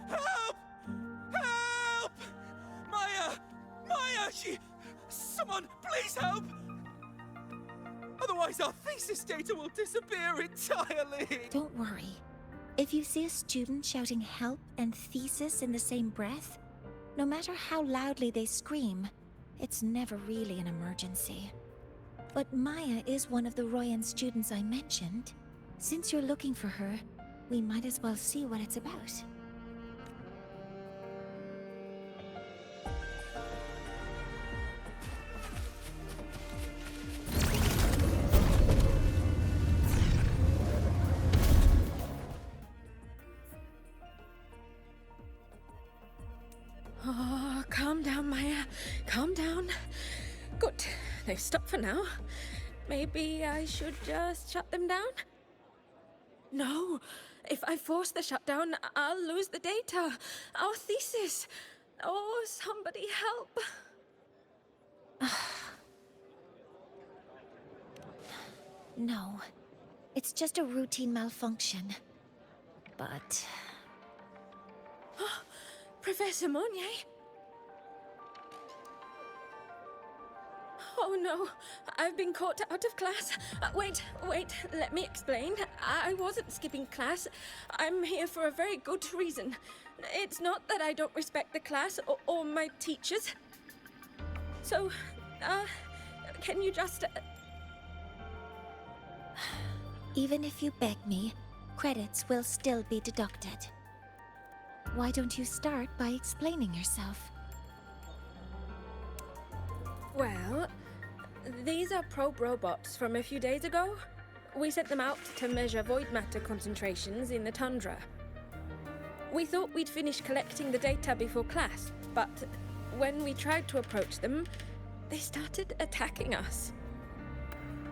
Help! Help! Maya! Maya! Someone, please help! Otherwise our thesis data will disappear entirely! Don't worry. If you see a student shouting help and thesis in the same breath, no matter how loudly they scream, it's never really an emergency. But Maya is one of the Royan students I mentioned. Since you're looking for her, we might as well see what it's about. Oh, calm down, Maya. Calm down. Good. They've stopped for now. Maybe I should just shut them down? No. If I force the shutdown, I'll lose the data. Our thesis. Oh, somebody help. No. It's just a routine malfunction. But... Professor Monnier? Oh no, I've been caught out of class. Wait, let me explain. I wasn't skipping class. I'm here for a very good reason. It's not that I don't respect the class or my teachers. So, can you just... Even if you beg me, credits will still be deducted. Why don't you start by explaining yourself? Well, these are probe robots from a few days ago. We sent them out to measure void matter concentrations in the tundra. We thought we'd finish collecting the data before class, but when we tried to approach them, they started attacking us.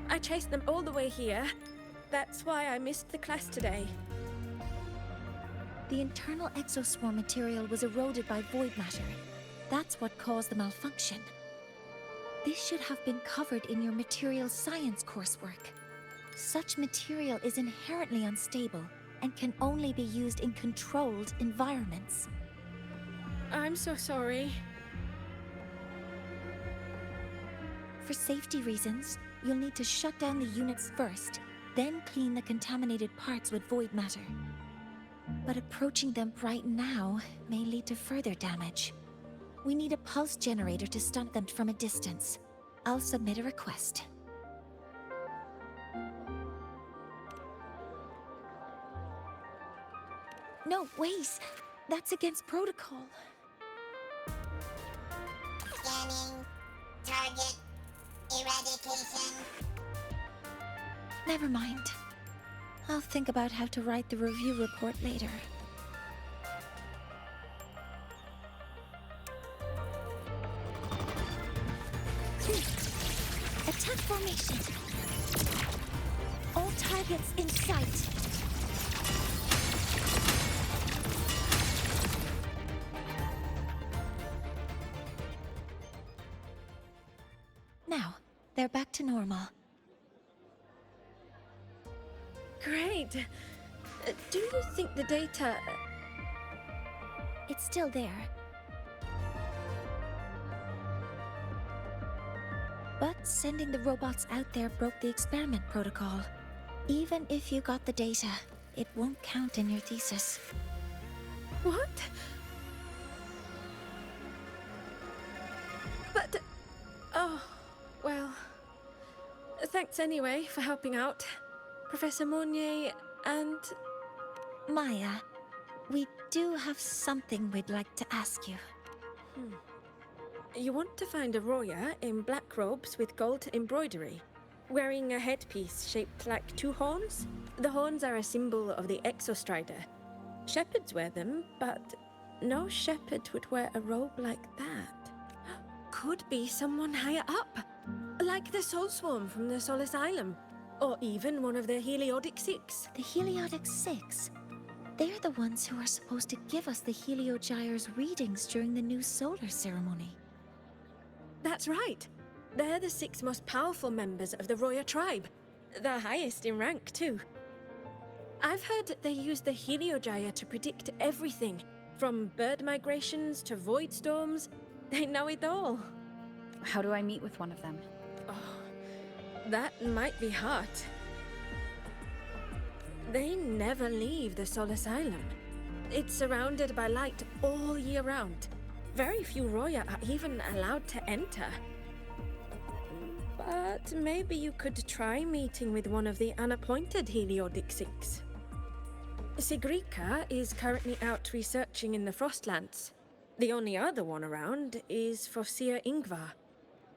I chased them all the way here. That's why I missed the class today. The internal exoswarm material was eroded by void matter. That's what caused the malfunction. This should have been covered in your material science coursework. Such material is inherently unstable and can only be used in controlled environments. I'm so sorry. For safety reasons, you'll need to shut down the units first, then clean the contaminated parts with void matter. But approaching them right now may lead to further damage. We need a pulse generator to stun them from a distance. I'll submit a request. No, wait! That's against protocol. Scanning. Target. Eradication. Never mind. I'll think about how to write the review report later. Attack formation. All targets in sight. They're back to normal. Great. Do you think the data... It's still there. But sending the robots out there broke the experiment protocol. Even if you got the data, it won't count in your thesis. What? But... Oh, well... Thanks anyway for helping out, Professor Mournier and... Maya, we do have something we'd like to ask you. You want to find a Roya in black robes with gold embroidery, wearing a headpiece shaped like two horns? The horns are a symbol of the Exostrider. Shepherds wear them, but no shepherd would wear a robe like that. Could be someone higher up, like the Soul Swarm from the Sol Asylum, or even one of the Heliodic Six. The Heliodic Six? They're the ones who are supposed to give us the Heliogyre's readings during the new solar ceremony. That's right. They're the 6 most powerful members of the Roya tribe. The highest in rank, too. I've heard they use the Heliogyre to predict everything, from bird migrations to void storms. They know it all. How do I meet with one of them? Oh, that might be hard. They never leave the Sol Asylum. It's surrounded by light all year round. Very few Roya are even allowed to enter. But maybe you could try meeting with one of the unappointed Heliodic Six. Sigrika is currently out researching in the Frostlands. The only other one around is Fosir Ingvar,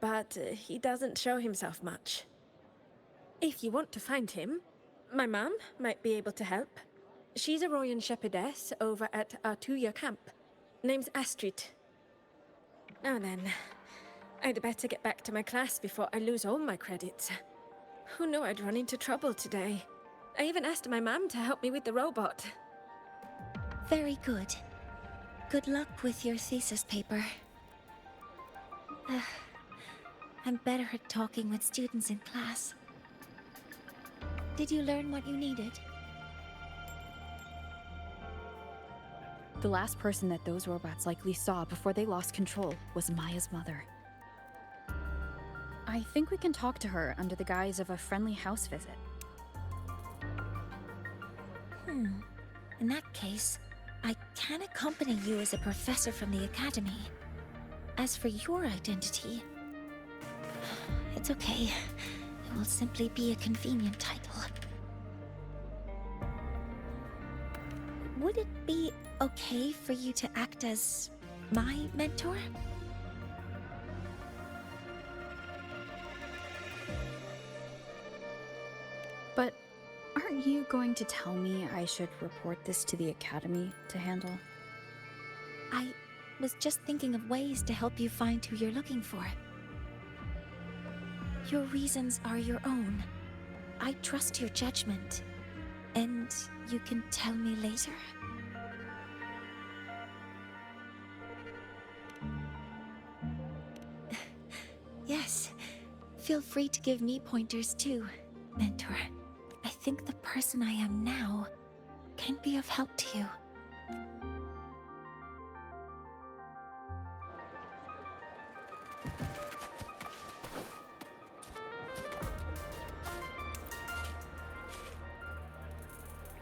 but he doesn't show himself much. If you want to find him, my mum might be able to help. She's a Royan shepherdess over at Artuya camp. Name's Astrid. Now then, I'd better get back to my class before I lose all my credits. Who knew I'd run into trouble today? I even asked my mum to help me with the robot. Very good. Good luck with your thesis paper. I'm better at talking with students in class. Did you learn what you needed? The last person that those robots likely saw before they lost control was Maya's mother. I think we can talk to her under the guise of a friendly house visit. In that case, I can accompany you as a professor from the academy. As for your identity, it's okay. It will simply be a convenient title. Would it be okay for you to act as my mentor? But aren't you going to tell me I should report this to the academy to handle? I was just thinking of ways to help you find who you're looking for. Your reasons are your own. I trust your judgment. And you can tell me later. Yes. Feel free to give me pointers too, mentor. I think the person I am now can be of help to you.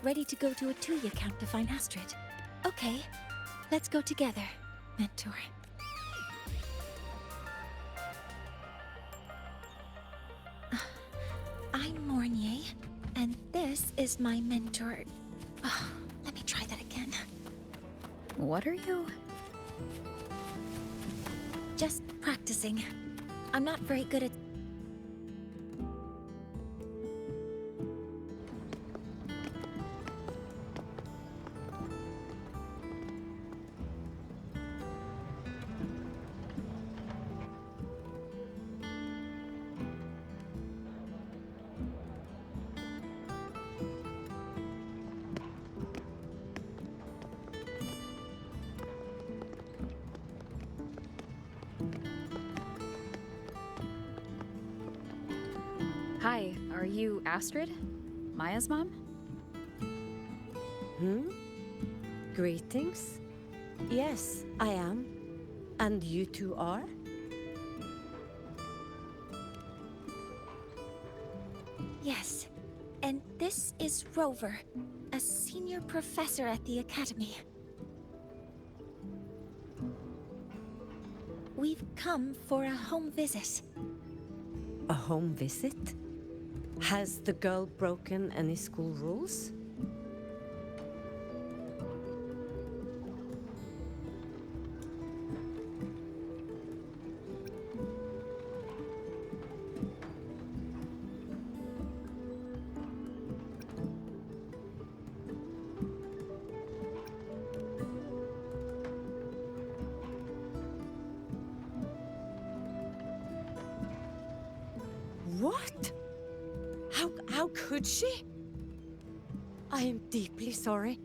Ready to go to a Tuya camp to find Astrid? Okay, let's go together, mentor. I'm Mournier, and this is my mentor. Oh, let me try that again. What are you? Just practicing. I'm not very good at... Hi, are you Astrid? Maya's mom? Greetings. Yes, I am. And you two are? Yes. And this is Rover, a senior professor at the Academy. We've come for a home visit. A home visit? Has the girl broken any school rules? What? How could she? I am deeply sorry.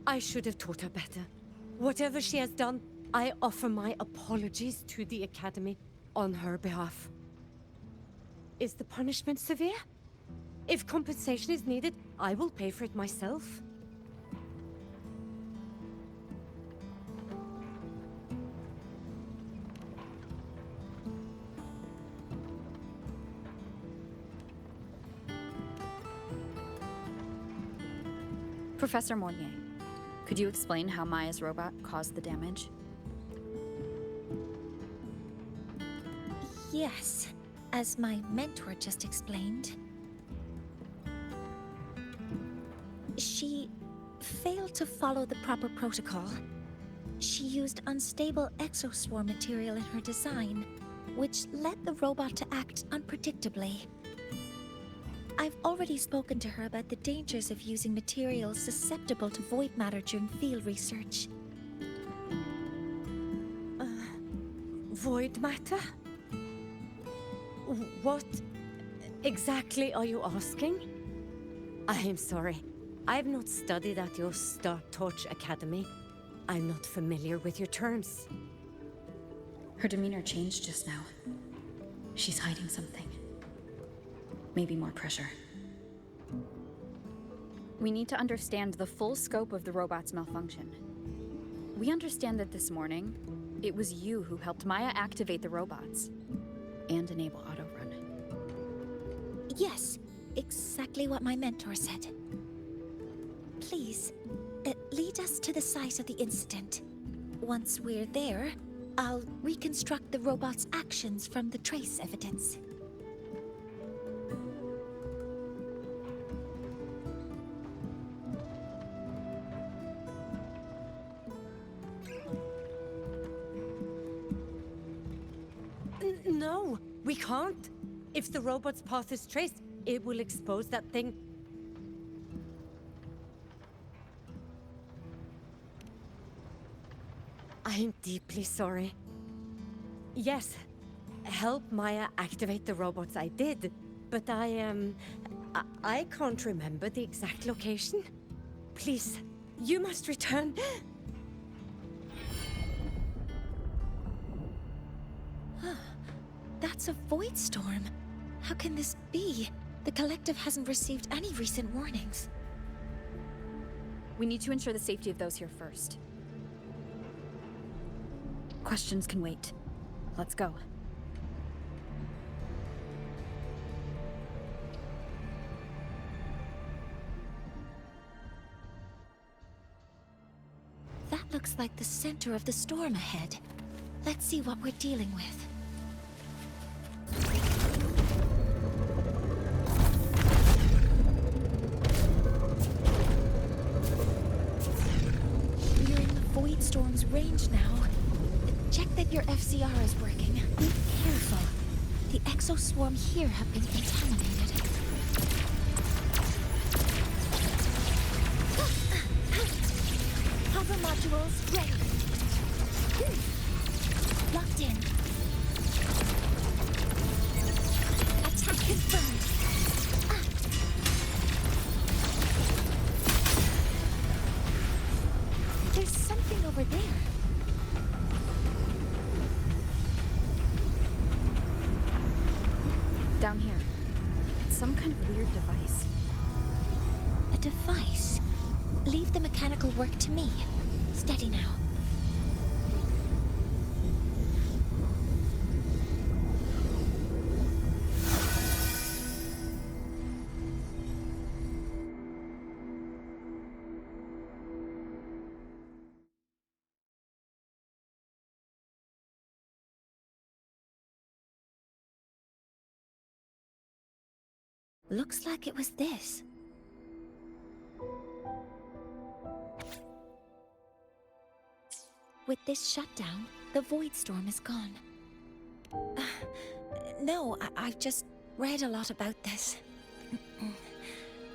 I should have taught her better. Whatever she has done, I offer my apologies to the Academy on her behalf. Is the punishment severe? If compensation is needed, I will pay for it myself. Professor Mornier, could you explain how Maya's robot caused the damage? Yes, as my mentor just explained. She failed to follow the proper protocol. She used unstable exoswarm material in her design, which led the robot to act unpredictably. I've already spoken to her about the dangers of using materials susceptible to void matter during field research. Void matter? What exactly are you asking? I am sorry. I have not studied at your Star Torch Academy. I'm not familiar with your terms. Her demeanor changed just now. She's hiding something. Maybe more pressure. We need to understand the full scope of the robot's malfunction. We understand that this morning, it was you who helped Maya activate the robots and enable autorun. Yes, exactly what my mentor said. Please, lead us to the site of the incident. Once we're there, I'll reconstruct the robot's actions from the trace evidence. No, we can't. If the robot's path is traced, it will expose that thing. I am deeply sorry. Yes, help Maya activate the robots I did, but I can't remember the exact location. Please, you must return. That's a void storm. How can this be? The Collective hasn't received any recent warnings. We need to ensure the safety of those here first. Questions can wait. Let's go. That looks like the center of the storm ahead. Let's see what we're dealing with. We're in the Void Storm's range now. Check that your FCR is working. Be careful. The exoswarm here have been contaminated. Hover modules ready. Locked in. Attack confirmed. There's something over there. Down here. Some weird device. A device? Leave the mechanical work to me. Steady now. Looks like it was this. With this shutdown, the Void Storm is gone. No, I've just read a lot about this.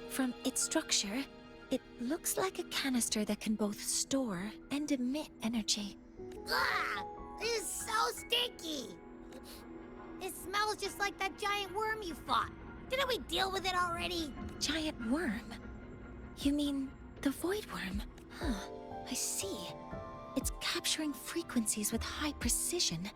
From its structure, it looks like a canister that can both store and emit energy. Ah! This is so stinky! It smells just like that giant worm you fought. Didn't we deal with it already? Giant worm? You mean the Void Worm? Huh, I see. It's capturing frequencies with high precision,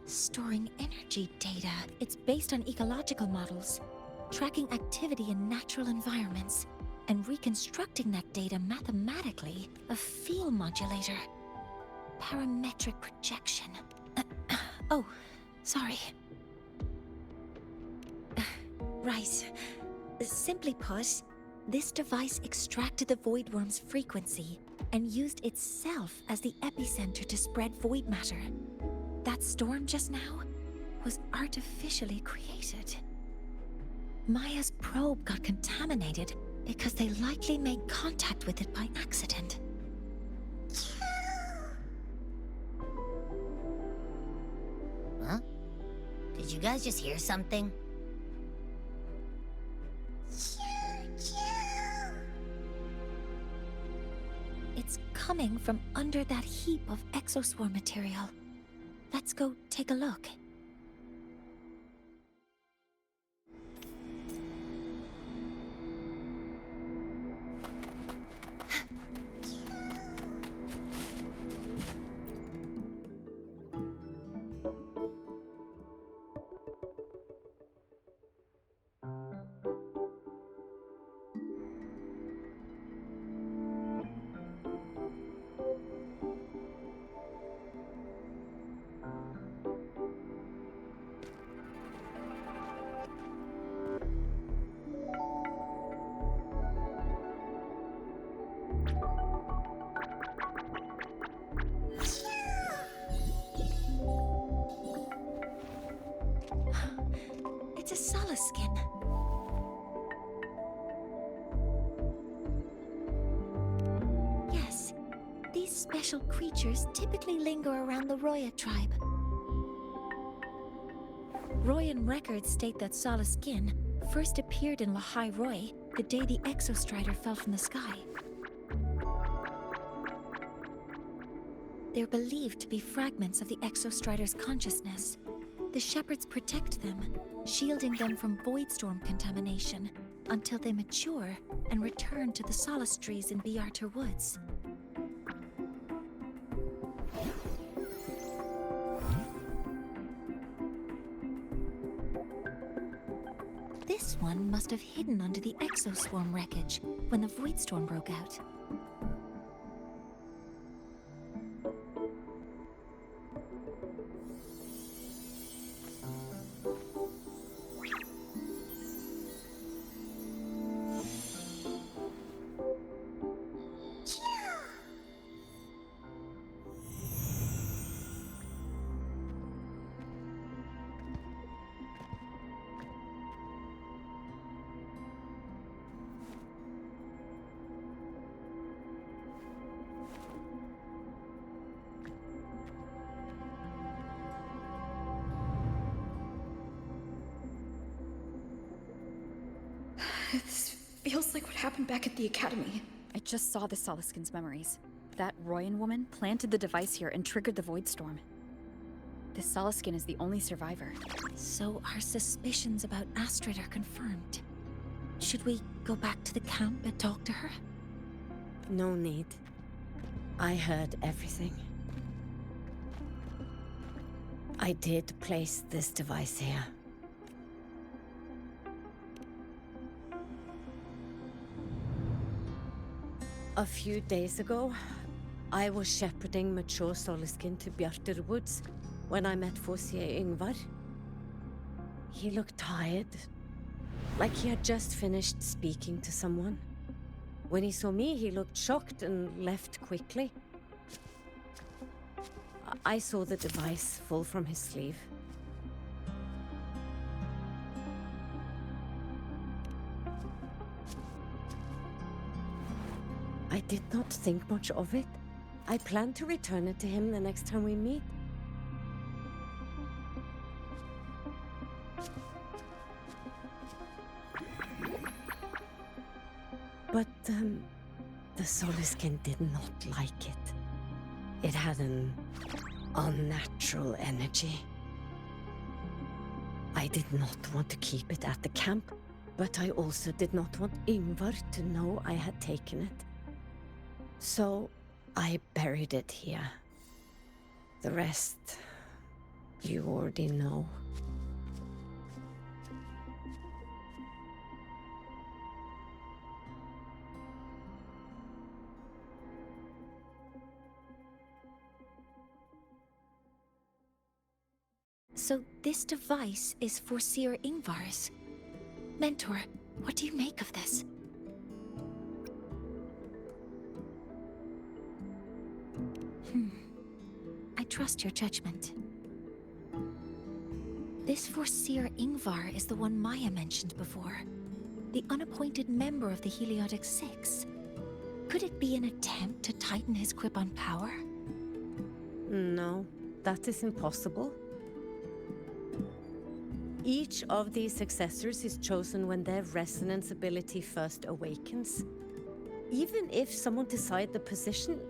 storing energy data. It's based on ecological models, tracking activity in natural environments, and reconstructing that data mathematically. A field modulator. Parametric projection. Oh, sorry. Right. Simply put, this device extracted the Void Worm's frequency and used itself as the epicenter to spread void matter. That storm just now was artificially created. Maya's probe got contaminated because they likely made contact with it by accident. Huh? Did you guys just hear something? It's coming from under that heap of exoswarm material. Let's go take a look. It's a Solaskin. Yes, these special creatures typically linger around the Roya tribe. Royan records state that Solaskin first appeared in Lahai-roi the day the Exostrider fell from the sky. They're believed to be fragments of the Exostrider's consciousness. The shepherds protect them, shielding them from void storm contamination until they mature and return to the solace trees in Biarter Woods. This one must have hidden under the exoswarm wreckage when the void storm broke out. This feels like what happened back at the Academy. I just saw the Solaskin's memories. That Royan woman planted the device here and triggered the Void Storm. The Solaskin is the only survivor. So our suspicions about Astrid are confirmed. Should we go back to the camp and talk to her? No need. I heard everything. I did place this device here. A few days ago, I was shepherding mature Soliskin to Bjartur Woods when I met Forsier Yngvar. He looked tired, like he had just finished speaking to someone. When he saw me, he looked shocked and left quickly. I saw the device fall from his sleeve. I did not think much of it. I plan to return it to him the next time we meet. But, the Soliskin did not like it. It had an unnatural energy. I did not want to keep it at the camp, but I also did not want Yngvar to know I had taken it. So, I buried it here. The rest, you already know. So this device is for Seer Yngvar's. Mentor, what do you make of this? I trust your judgment. This Forseer Yngvar is the one Maya mentioned before. The unappointed member of the Heliotic Six. Could it be an attempt to tighten his grip on power? No, that is impossible. Each of these successors is chosen when their resonance ability first awakens. Even if someone decides the position,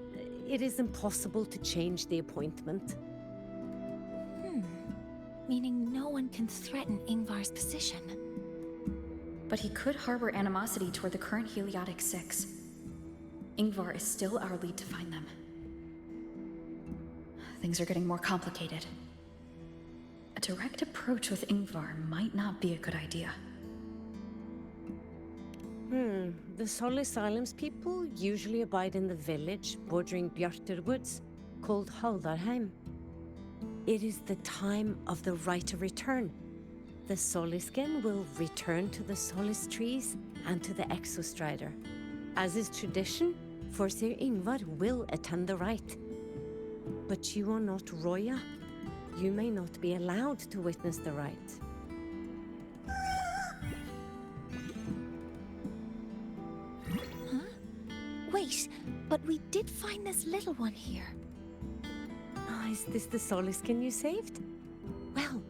it is impossible to change the appointment. Meaning no one can threaten Yngvar's position. But he could harbor animosity toward the current Heliotic Six. Yngvar is still our lead to find them. Things are getting more complicated. A direct approach with Yngvar might not be a good idea. The Solis Islands people usually abide in the village bordering Bjartur Woods, called Haldarheim. It is the time of the right of return. The Solisken will return to the Solis trees and to the Exostrider. As is tradition, Forseer Yngvar will attend the rite. But you are not Roya. You may not be allowed to witness the rite. Wait, but we did find this little one here. Is this the Soliskin you saved? Well,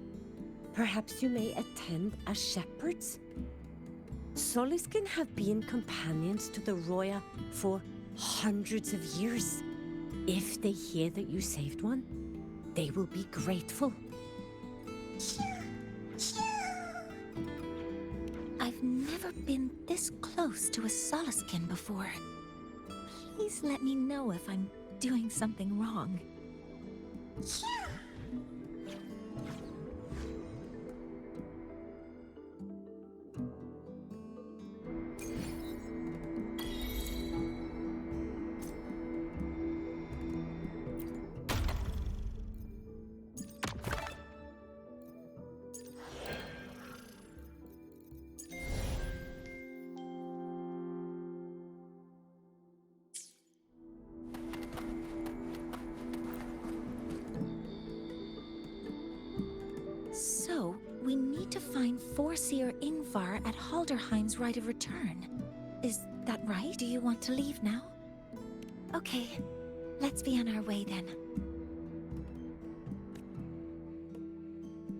perhaps you may attend as shepherds? Soliskin have been companions to the Roya for hundreds of years. If they hear that you saved one, they will be grateful. I've never been this close to a Soliskin before. Please let me know if I'm doing something wrong. So, we need to find Forseer Yngvar at Halderheim's Rite of Return. Is that right? Do you want to leave now? Okay, let's be on our way then.